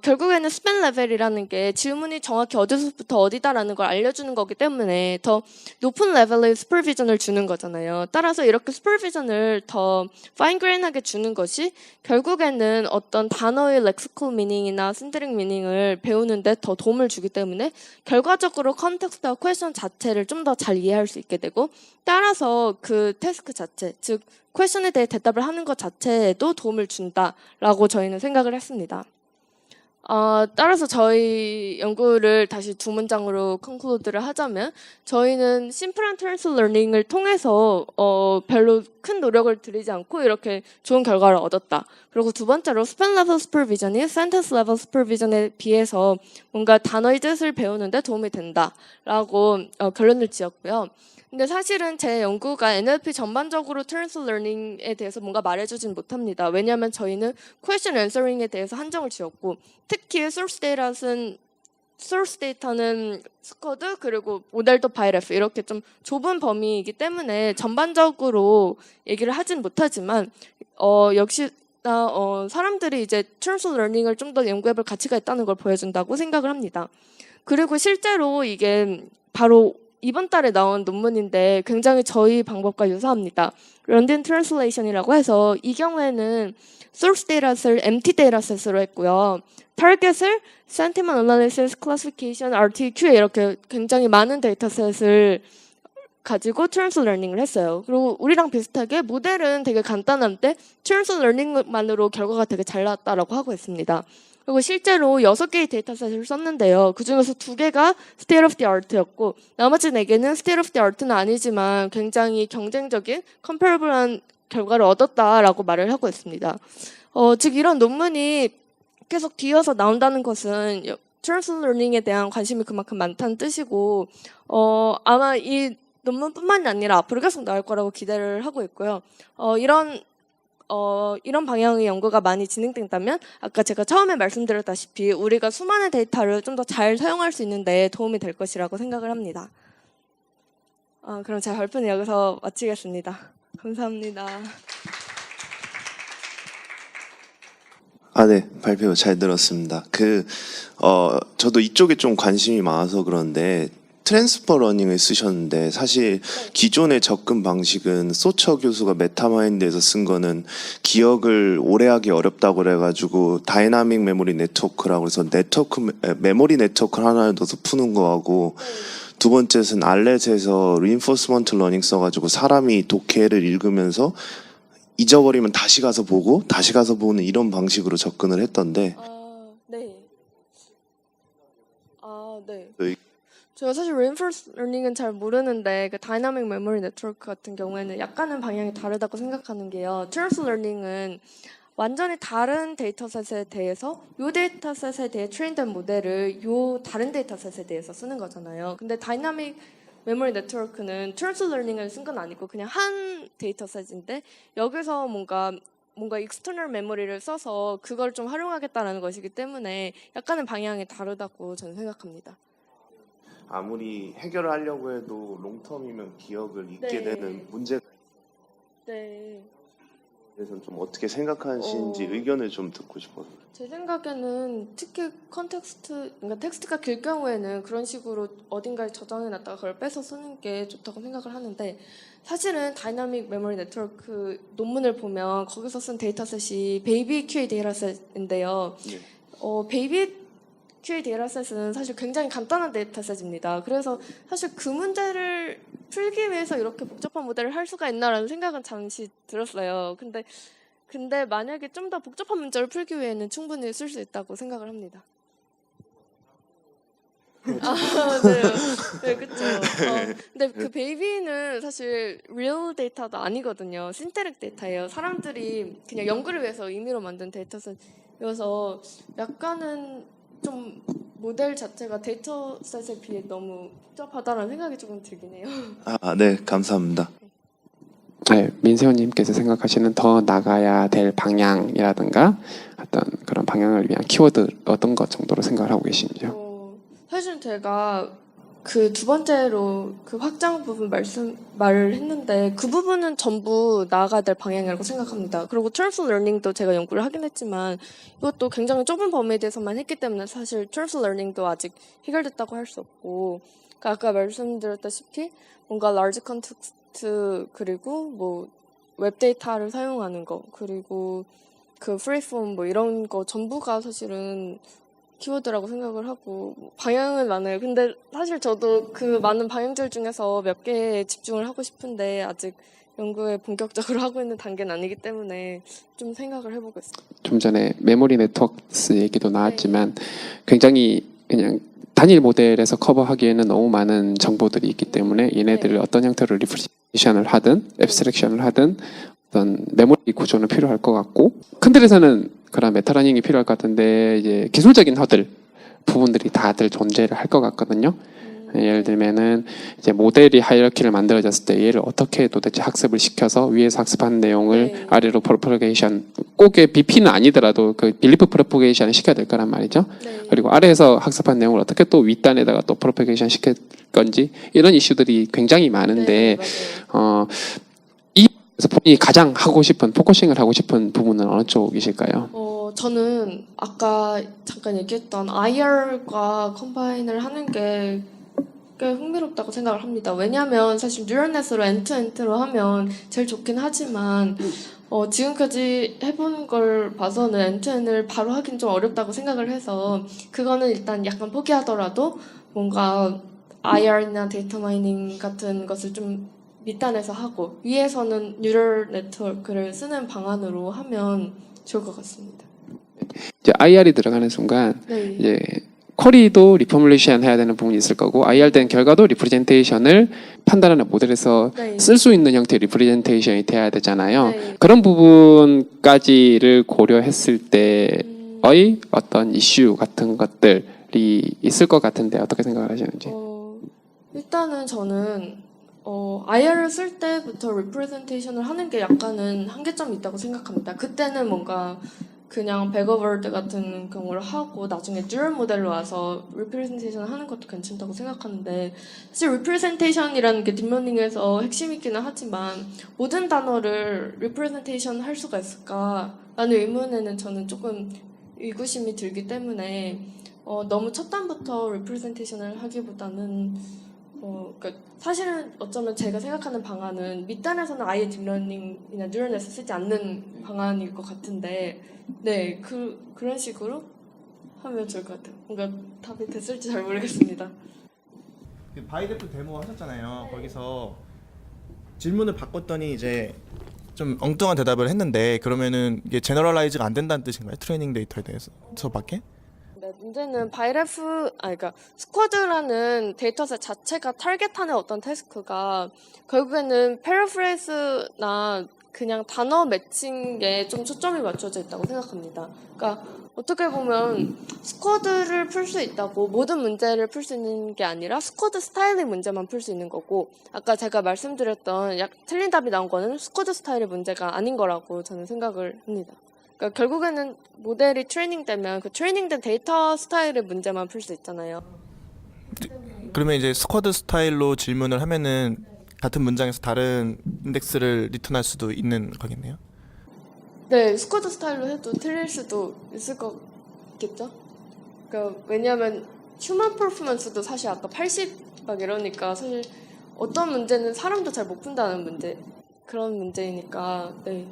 Speaker 1: 결국에는 스팬 레벨이라는 게 질문이 정확히 어디서부터 어디다라는 걸 알려주는 거기 때문에 더 높은 레벨의 슈퍼비전을 주는 거잖아요. 따라서 이렇게 슈퍼비전을 더 파인그레인하게 주는 것이 결국에는 어떤 단어의 렉시컬 미닝이나 신드릭 미닝을 배우는데 더 도움을 주기 때문에 결과적으로 컨텍스트와 퀘션 자체를 좀 더 잘 이해할 수 있게 되고, 따라서 그 태스크 자체, 즉 퀘션에 대해 대답을 하는 것 자체에도 도움을 준다라고 저희는 생각을 했습니다. 따라서 저희 연구를 다시 두 문장으로 컨클루드를 하자면 저희는 심플한 트랜스 러닝을 통해서 별로 큰 노력을 들이지 않고 이렇게 좋은 결과를 얻었다. 그리고 두 번째로 스팬 레벨 슈퍼비전이 센텐스 레벨 슈퍼비전에 비해서 뭔가 단어의 뜻을 배우는데 도움이 된다라고 결론을 지었고요. 근데 사실은 제 연구가 NLP 전반적으로 트랜스 러닝에 대해서 뭔가 말해주진 못합니다. 왜냐하면 저희는 question answering에 대해서 한정을 지었고 특히 source data는 스쿼드 그리고 모델도 바이레프 이렇게 좀 좁은 범위이기 때문에 전반적으로 얘기를 하진 못하지만 역시 사람들이 이제 트랜스 러닝을 좀 더 연구해볼 가치가 있다는 걸 보여준다고 생각을 합니다. 그리고 실제로 이게 바로 이번 달에 나온 논문인데 굉장히 저희 방법과 유사합니다. 런던 트랜슬레이션이라고 해서 이 경우에는 source data셋을 empty data셋으로 했고요. target을 sentiment analysis, classification, RTQ에 이렇게 굉장히 많은 데이터셋을 가지고 트랜스러닝을 했어요. 그리고 우리랑 비슷하게 모델은 되게 간단한데 트랜스러닝만으로 결과가 되게 잘 나왔다라고 하고 있습니다. 그리고 실제로 6개의 데이터셋을 썼는데요. 그중에서 2개가 state of the art였고 나머지 4개는 state of the art는 아니지만 굉장히 경쟁적인 comparable한 결과를 얻었다라고 말을 하고 있습니다. 즉 이런 논문이 계속 뒤어서 나온다는 것은 트랜스러닝에 대한 관심이 그만큼 많다는 뜻이고 아마 이 논문뿐만이 아니라 앞으로 계속 나올 거라고 기대를 하고 있고요. 이런 방향의 연구가 많이 진행된다면 아까 제가 처음에 말씀드렸다시피 우리가 수많은 데이터를 좀 더 잘 사용할 수 있는데 도움이 될 것이라고 생각을 합니다. 그럼 제 발표는 여기서 마치겠습니다. 감사합니다.
Speaker 2: 네, 발표 잘 들었습니다. 저도 이쪽에 좀 관심이 많아서 그런데 트랜스퍼 러닝을 쓰셨는데 사실 기존의 접근 방식은 소처 교수가 메타마인드에서 쓴 거는 기억을 오래 하기 어렵다고 그래가지고 다이나믹 메모리 네트워크라고 해서 메모리 네트워크를 하나 넣어서 푸는 거하고 두 번째는 알렛에서 리인포스먼트 러닝 써가지고 사람이 독해를 읽으면서 잊어버리면 다시 가서 보고 다시 가서 보는 이런 방식으로 접근을 했던데
Speaker 1: 네. 네.
Speaker 2: 네.
Speaker 1: 제가 사실 reinforced learning은 잘 모르는데 그 다이나믹 메모리 네트워크 같은 경우에는 약간은 방향이 다르다고 생각하는 게요. 트랜스 러닝은 완전히 다른 데이터셋에 대해서 요 데이터셋에 대해 트레인된 모델을 요 다른 데이터셋에 대해서 쓰는 거잖아요. 근데 다이나믹 메모리 네트워크는 트랜스 러닝을 쓴 건 아니고 그냥 한 데이터셋인데 여기서 뭔가 익스터널 메모리를 써서 그걸 좀 활용하겠다라는 것이기 때문에 약간은 방향이 다르다고 저는 생각합니다.
Speaker 2: 아무리 해결을 하려고 해도 롱텀이면 기억을 잊게
Speaker 1: 네.
Speaker 2: 되는 문제가
Speaker 1: 네.
Speaker 2: 그래서 좀 어떻게 생각하시는지 의견을 좀 듣고 싶어요.
Speaker 1: 제 생각에는 특히 그러니까 텍스트가 길 경우에는 그런 식으로 어딘가에 저장해놨다가 그걸 빼서 쓰는 게 좋다고 생각을 하는데 사실은 다이나믹 메모리 네트워크 논문을 보면 거기서 쓴 데이터셋이 베이비 QA 데이터셋인데요.
Speaker 2: 네.
Speaker 1: 베이비 QA 데이터셋은 사실 굉장히 간단한 데이터셋입니다. 그래서 사실 그 문제를 풀기 위해서 이렇게 복잡한 모델을 할 수가 있나라는 생각은 잠시 들었어요. 근데 만약에 좀 더 복잡한 문제를 풀기 위해는 충분히 쓸 수 있다고 생각을 합니다. 네, 그렇죠. 근데 그 베이비는 사실 리얼 데이터도 아니거든요. 신테릭 데이터예요. 사람들이 그냥 연구를 위해서 임의로 만든 데이터셋이어서 약간은 좀 모델 자체가 데이터셋에 비해 너무 복잡하다는 생각이 조금 들긴 해요.
Speaker 2: 네, 감사합니다.
Speaker 3: 네, 민세호님께서 생각하시는 더 나가야 될 방향이라든가 어떤 그런 방향을 위한 키워드 어떤 것 정도로 생각을 하고 계신지요?
Speaker 1: 사실 제가 그 두 번째로 그 확장 부분 말을 했는데 그 부분은 전부 나아가야 될 방향이라고 생각합니다. 그리고 트랜스 러닝도 제가 연구를 하긴 했지만 이것도 굉장히 좁은 범위에 대해서만 했기 때문에 사실 트랜스 러닝도 아직 해결됐다고 할 수 없고 그러니까 아까 말씀드렸다시피 뭔가 large context 그리고 뭐 웹 데이터를 사용하는 거 그리고 그 프리폼 뭐 이런 거 전부가 사실은 키워드라고 생각을 하고 방향은 많아요. 근데 사실 저도 그 많은 방향들 중에서 몇 개에 집중을 하고 싶은데 아직 연구에 본격적으로 하고 있는 단계는 아니기 때문에 좀 생각을 해보고 있습니다.
Speaker 3: 좀 전에 메모리 네트워크스 얘기도 나왔지만 굉장히 그냥 단일 모델에서 커버하기에는 너무 많은 정보들이 있기 때문에 얘네들을 어떤 형태로 리프레젠테이션을 하든 앱스트랙션을 하든 어떤 메모리 구조는 필요할 것 같고 큰 틀에서는 그런 메타러닝이 필요할 것 같은데 이제 기술적인 허들 부분들이 다들 존재를 할 것 같거든요. 예를 들면은 이제 모델이 하이어키를 만들어졌을 때 얘를 어떻게 도대체 학습을 시켜서 위에서 학습한 내용을 아래로 프로퍼게이션 꼭의 BP는 아니더라도 그 빌리프 프로퍼게이션을 시켜야 될 거란 말이죠. 그리고 아래에서 학습한 내용을 어떻게 또 윗단에다가 또 프로퍼게이션 시킬 건지 이런 이슈들이 굉장히 많은데 그래서 본인이 가장 하고 싶은 포커싱을 하고 싶은 부분은 어느 쪽이실까요?
Speaker 1: 저는 아까 잠깐 얘기했던 IR과 컴바인을 하는 게 꽤 흥미롭다고 생각을 합니다. 왜냐하면 사실 뉴럴넷으로 엔트엔트로 하면 제일 좋긴 하지만 지금까지 해본 걸 봐서는 엔트엔을 바로 하긴 좀 어렵다고 생각을 해서 그거는 일단 약간 포기하더라도 뭔가 IR이나 데이터 마이닝 같은 것을 좀 밑단에서 하고 위에서는 뉴럴 네트워크를 쓰는 방안으로 하면 좋을 것 같습니다.
Speaker 3: 이제 IR이 들어가는 순간
Speaker 1: 네.
Speaker 3: 이제 쿼리도 리포뮬레이션 해야 되는 부분이 있을 거고 IR 된 결과도 리프레젠테이션을 판단하는 모델에서
Speaker 1: 네.
Speaker 3: 쓸 수 있는 형태의 리프레젠테이션이 돼야 되잖아요.
Speaker 1: 네.
Speaker 3: 그런 부분까지를 고려했을 때의 어떤 이슈 같은 것들이 있을 것 같은데 어떻게 생각을 하시는지?
Speaker 1: 일단은 저는 IR을 쓸 때부터 리프레젠테이션을 하는 게 약간은 한계점이 있다고 생각합니다. 그때는 뭔가 그냥 백어워드 같은 경우를 하고 나중에 듀얼 모델로 와서 리프레젠테이션을 하는 것도 괜찮다고 생각하는데 사실 리프레젠테이션이라는 게 딥러닝에서 핵심이기는 하지만 모든 단어를 리프레젠테이션 할 수가 있을까라는 의문에는 저는 조금 의구심이 들기 때문에 너무 첫 단부터 리프레젠테이션을 하기보다는 그러니까 사실은 어쩌면 제가 생각하는 방안은 밑단에서는 아예 딥러닝이나 뉴럴넷을 쓰지 않는 방안일 것 같은데 네, 그런 식으로 하면 좋을 것 같아요. 뭔가 답이 됐을지 잘 모르겠습니다.
Speaker 4: 바이데프 데모 하셨잖아요. 거기서 질문을 바꿨더니 이제 좀 엉뚱한 대답을 했는데 그러면은 이게 제너럴라이즈가 안 된다는 뜻인가요? 트레이닝 데이터에 대해서밖에?
Speaker 1: 네, 문제는 그러니까 스쿼드라는 데이터셋 자체가 타겟하는 어떤 태스크가 결국에는 패러프레이즈나 그냥 단어 매칭에 좀 초점이 맞춰져 있다고 생각합니다. 그러니까 어떻게 보면 스쿼드를 풀 수 있다고 모든 문제를 풀 수 있는 게 아니라 스쿼드 스타일의 문제만 풀 수 있는 거고 아까 제가 말씀드렸던 틀린 답이 나온 거는 스쿼드 스타일의 문제가 아닌 거라고 저는 생각을 합니다. 그러니까 결국에는 모델이 트레이닝되면 그 트레이닝된 데이터 스타일의 문제만 풀 수 있잖아요.
Speaker 4: 그러면 이제 스쿼드 스타일로 질문을 하면은 같은 문장에서 다른 인덱스를 리턴할 수도 있는 거겠네요.
Speaker 1: 네, 스쿼드 스타일로 해도 틀릴 수도 있을 것 같겠죠? 그러니까 왜냐하면 휴먼 퍼포먼스도 사실 아까 80 막 이러니까 사실 어떤 문제는 사람도 잘 못 푼다는 문제 그런 문제이니까 네.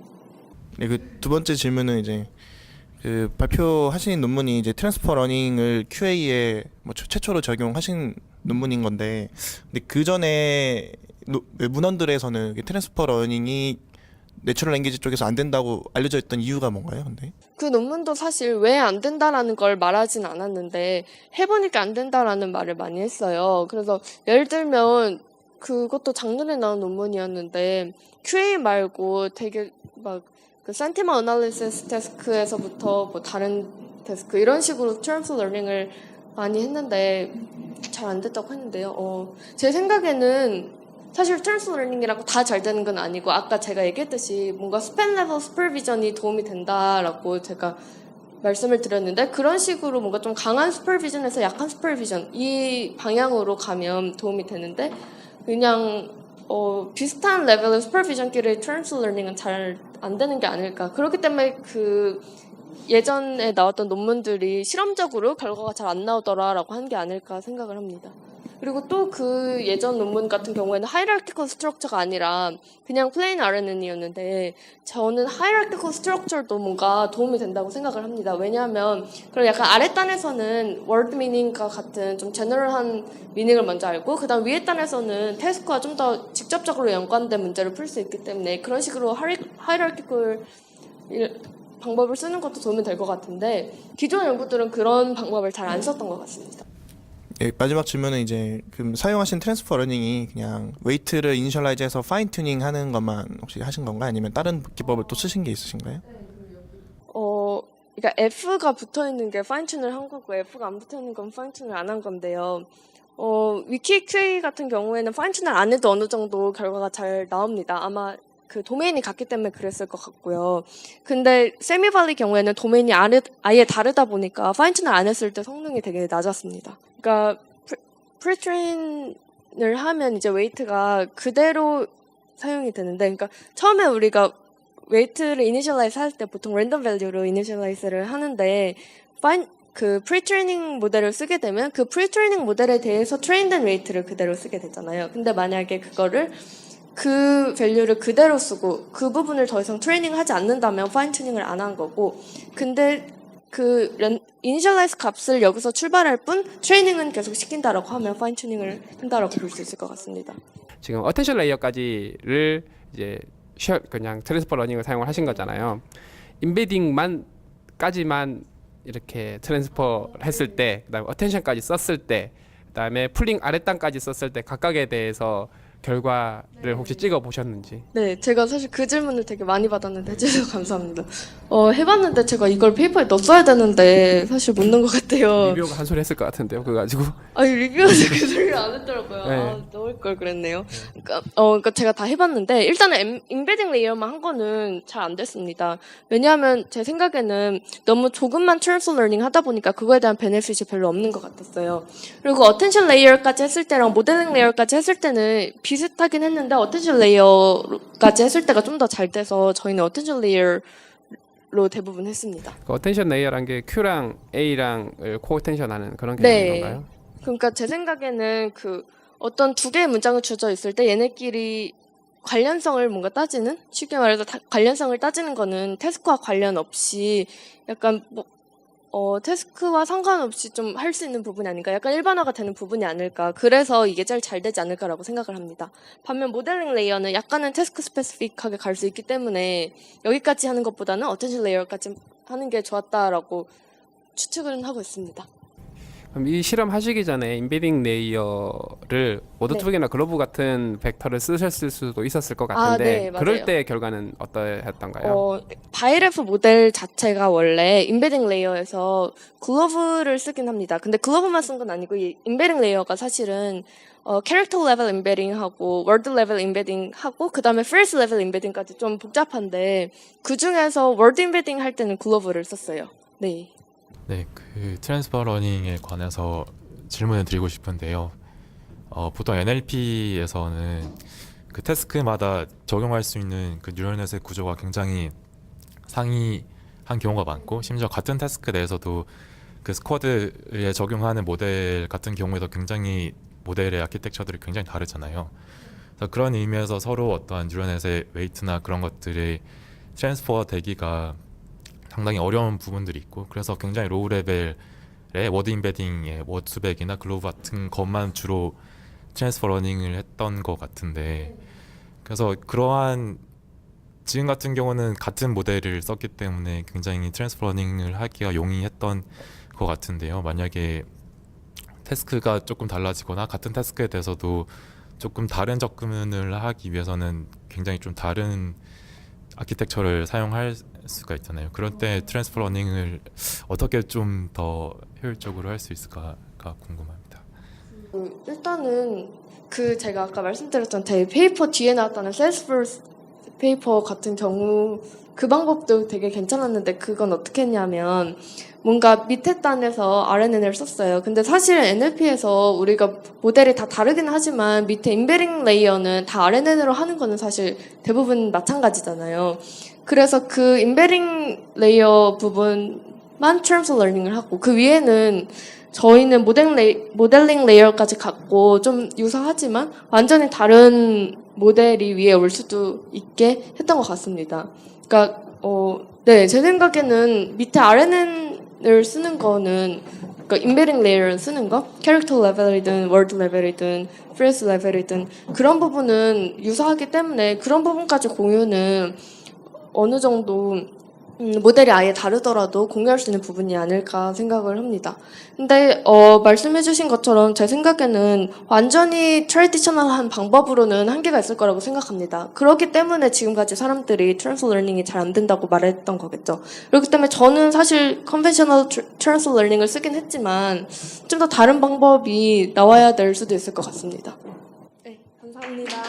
Speaker 4: 네, 그 두 번째 질문은 이제 그 발표하신 논문이 이제 트랜스퍼 러닝을 QA에 뭐 최초로 적용하신 논문인 건데, 근데 그 전에 문헌들에서는 트랜스퍼 러닝이 내추럴 랭귀지 쪽에서 안 된다고 알려져 있던 이유가 뭔가요, 근데?
Speaker 1: 그 논문도 사실 왜 안 된다라는 걸 말하진 않았는데 해보니까 안 된다라는 말을 많이 했어요. 그래서 예를 들면 그것도 작년에 나온 논문이었는데 QA 말고 되게 막 그 센티먼 어널리시스 태스크에서부터 뭐 다른 태스크 이런 식으로 트랜스 러닝을 많이 했는데 잘 안 됐다고 했는데요. 제 생각에는 사실 트랜스 러닝이라고 다 잘 되는 건 아니고 아까 제가 얘기했듯이 뭔가 스팬 레벨 슈퍼비전이 도움이 된다라고 제가 말씀을 드렸는데 그런 식으로 뭔가 좀 강한 슈퍼비전에서 약한 슈퍼비전 이 방향으로 가면 도움이 되는데 그냥 비슷한 레벨의 슈퍼비전끼리 트랜스 러닝은 잘 안 되는 게 아닐까. 그렇기 때문에 그 예전에 나왔던 논문들이 실험적으로 결과가 잘 안 나오더라라고 한 게 아닐까 생각을 합니다. 그리고 또 그 예전 논문 같은 경우에는 하이라키컬 스트럭처가 아니라 그냥 플레인 RNN이었는데 저는 하이라키컬 스트럭처도 뭔가 도움이 된다고 생각을 합니다. 왜냐하면 그런 약간 아랫단에서는 월드 미닝과 같은 좀 제너럴한 미닝을 먼저 알고 그다음 위에 단에서는 태스크와 좀 더 직접적으로 연관된 문제를 풀 수 있기 때문에 그런 식으로 하이라키컬 방법을 쓰는 것도 도움이 될 것 같은데 기존 연구들은 그런 방법을 잘 안 썼던 것 같습니다.
Speaker 4: 예, 마지막 질문은 이제 그 사용하신 트랜스퍼 러닝이 그냥 웨이트를 이니셜라이즈해서 파인 튜닝 하는 것만 혹시 하신 건가요? 아니면 다른 기법을 또 쓰신 게 있으신가요?
Speaker 1: 그러니까 F가 붙어 있는 게 파인 튜닝을 한 거고 F가 안 붙어 있는 건 파인 튜닝을 안 한 건데요. 위키 QA 같은 경우에는 파인 튜닝을 안 해도 어느 정도 결과가 잘 나옵니다. 아마 그 도메인이 같기 때문에 그랬을 것 같고요. 근데 세미발리 경우에는 도메인이 아예 다르다 보니까 파인 튜닝을 안 했을 때 성능이 되게 낮았습니다. 그러니까 프리트레인을 하면 이제 웨이트가 그대로 사용이 되는데, 그러니까 처음에 우리가 웨이트를 이니셜라이즈 할 때 보통 랜덤 밸류로 이니셜라이즈를 하는데, 그 프리트레이닝 모델을 쓰게 되면 그 프리트레이닝 모델에 대해서 트레인된 웨이트를 그대로 쓰게 되잖아요. 근데 만약에 그거를 그 밸류를 그대로 쓰고 그 부분을 더 이상 트레이닝하지 않는다면 파인 튜닝을 안 한 거고, 근데 그 이니셜라이즈 값을 여기서 출발할 뿐 트레이닝은 계속 시킨다라고 하면 파인 튜닝을 한다라고 볼 수 있을 것 같습니다.
Speaker 3: 지금 어텐션 레이어까지를 이제 그냥 트랜스퍼 러닝을 사용을 하신 거잖아요. 임베딩만까지만 이렇게 트랜스퍼 했을 때, 그다음에 어텐션까지 썼을 때, 그다음에 풀링 아랫단까지 썼을 때 각각에 대해서 결과를 혹시 찍어 보셨는지?
Speaker 1: 네, 제가 사실 그 질문을 되게 많이 받았는데 해주셔서 감사합니다. 해봤는데 제가 이걸 페이퍼에 넣었어야 되는데 사실 못 넣은 것 같아요.
Speaker 3: 리뷰가 한 소리 했을 것 같은데요, 그거 가지고.
Speaker 1: 아니 리뷰에서 그 소리를 안 했더라고요.
Speaker 3: 네.
Speaker 1: 넣을 걸 그랬네요. 그러니까 제가 다 해봤는데 일단은 임베딩 레이어만 한 거는 잘 안 됐습니다. 왜냐하면 제 생각에는 너무 조금만 트랜스 러닝 하다 보니까 그거에 대한 베네핏이 별로 없는 것 같았어요. 그리고 어텐션 레이어까지 했을 때랑 모델링 레이어까지 했을 때는 비슷하긴 했는데 어텐션 레이어까지 했을 때가 좀 더 잘 돼서 저희는 어텐션 레이어로 대부분 했습니다.
Speaker 3: 그 어텐션 레이어란 게 Q랑 A랑을 코어텐션하는 그런 개념인
Speaker 1: 네.
Speaker 3: 건가요?
Speaker 1: 그러니까 제 생각에는 그 어떤 두 개의 문장을 주어져 있을 때 얘네끼리 관련성을 뭔가 따지는, 쉽게 말해서 관련성을 따지는 거는 태스크와 관련 없이 약간 태스크와 상관없이 좀 할 수 있는 부분이 아닌가, 약간 일반화가 되는 부분이 아닐까, 그래서 이게 제일 잘 되지 않을까라고 생각을 합니다. 반면 모델링 레이어는 약간은 태스크 스페시픽하게 갈 수 있기 때문에 여기까지 하는 것보다는 어텐션 레이어까지 하는 게 좋았다라고 추측을 하고 있습니다.
Speaker 3: 그럼 이 실험 하시기 전에 임베딩 레이어를 워드투빅이나 글로브 같은 벡터를 쓰셨을 수도 있었을 것 같은데
Speaker 1: 네, 맞아요.
Speaker 3: 그럴 때 결과는 어떠했던가요?
Speaker 1: 바이레프 모델 자체가 원래 임베딩 레이어에서 글로브를 쓰긴 합니다. 근데 글로브만 쓴 건 아니고 이 임베딩 레이어가 사실은 캐릭터 레벨 임베딩하고 월드 레벨 임베딩하고 그다음에 프레이즈 레벨 임베딩까지 좀 복잡한데 그 중에서 월드 임베딩 할 때는 글로브를 썼어요. 네.
Speaker 5: 네, 그 트랜스퍼 러닝에 관해서 질문을 드리고 싶은데요. 보통 NLP에서는 그 태스크마다 적용할 수 있는 그 뉴럴넷의 구조가 굉장히 상이한 경우가 많고, 심지어 같은 태스크 내에서도 그 스쿼드에 적용하는 모델 같은 경우에도 굉장히 모델의 아키텍처들이 굉장히 다르잖아요. 그래서 그런 의미에서 서로 어떠한 뉴럴넷의 웨이트나 그런 것들이 트랜스퍼 되기가 상당히 어려운 부분들이 있고, 그래서 굉장히 로우 레벨의 워드 임베딩의 워드수백이나 글로브 같은 것만 주로 트랜스퍼 러닝을 했던 것 같은데, 그래서 그러한 지금 같은 경우는 같은 모델을 썼기 때문에 굉장히 트랜스퍼 러닝을 하기가 용이했던 것 같은데요. 만약에 태스크가 조금 달라지거나 같은 태스크에 대해서도 조금 다른 접근을 하기 위해서는 굉장히 좀 다른 아키텍처를 사용할 수가 있잖아요. 그럴 때 트랜스퍼 러닝을 어떻게 좀 더 효율적으로 할 수 있을까가 궁금합니다.
Speaker 1: 일단은 그 제가 아까 말씀드렸던 제 페이퍼 뒤에 나왔다는 셀스포스 페이퍼 같은 경우 그 방법도 되게 괜찮았는데, 그건 어떻게 했냐면 뭔가 밑에 단에서 RNN을 썼어요. 근데 사실 NLP에서 우리가 모델이 다 다르긴 하지만 밑에 인베링 레이어는 다 RNN으로 하는 거는 사실 대부분 마찬가지잖아요. 그래서 그 인베링 레이어 부분만 트랜스퍼 러닝을 하고, 그 위에는 저희는 모델링 레이어까지 갖고 좀 유사하지만 완전히 다른 모델이 위에 올 수도 있게 했던 것 같습니다. 그러니까 네, 제 생각에는 밑에 RNN을 쓰는 거는, 그러니까 인베딩 레이어를 쓰는 거, 캐릭터 레벨이든 월드 레벨이든 프레스 레벨이든 그런 부분은 유사하기 때문에 그런 부분까지 공유는 어느 정도 모델이 아예 다르더라도 공유할 수 있는 부분이 아닐까 생각을 합니다. 근데 말씀해주신 것처럼 제 생각에는 완전히 트래디셔널한 방법으로는 한계가 있을 거라고 생각합니다. 그렇기 때문에 지금까지 사람들이 트랜스퍼 러닝이 잘 안 된다고 말했던 거겠죠. 그렇기 때문에 저는 사실 컨벤셔널 트랜스퍼 러닝을 쓰긴 했지만 좀 더 다른 방법이 나와야 될 수도 있을 것 같습니다. 네, 감사합니다.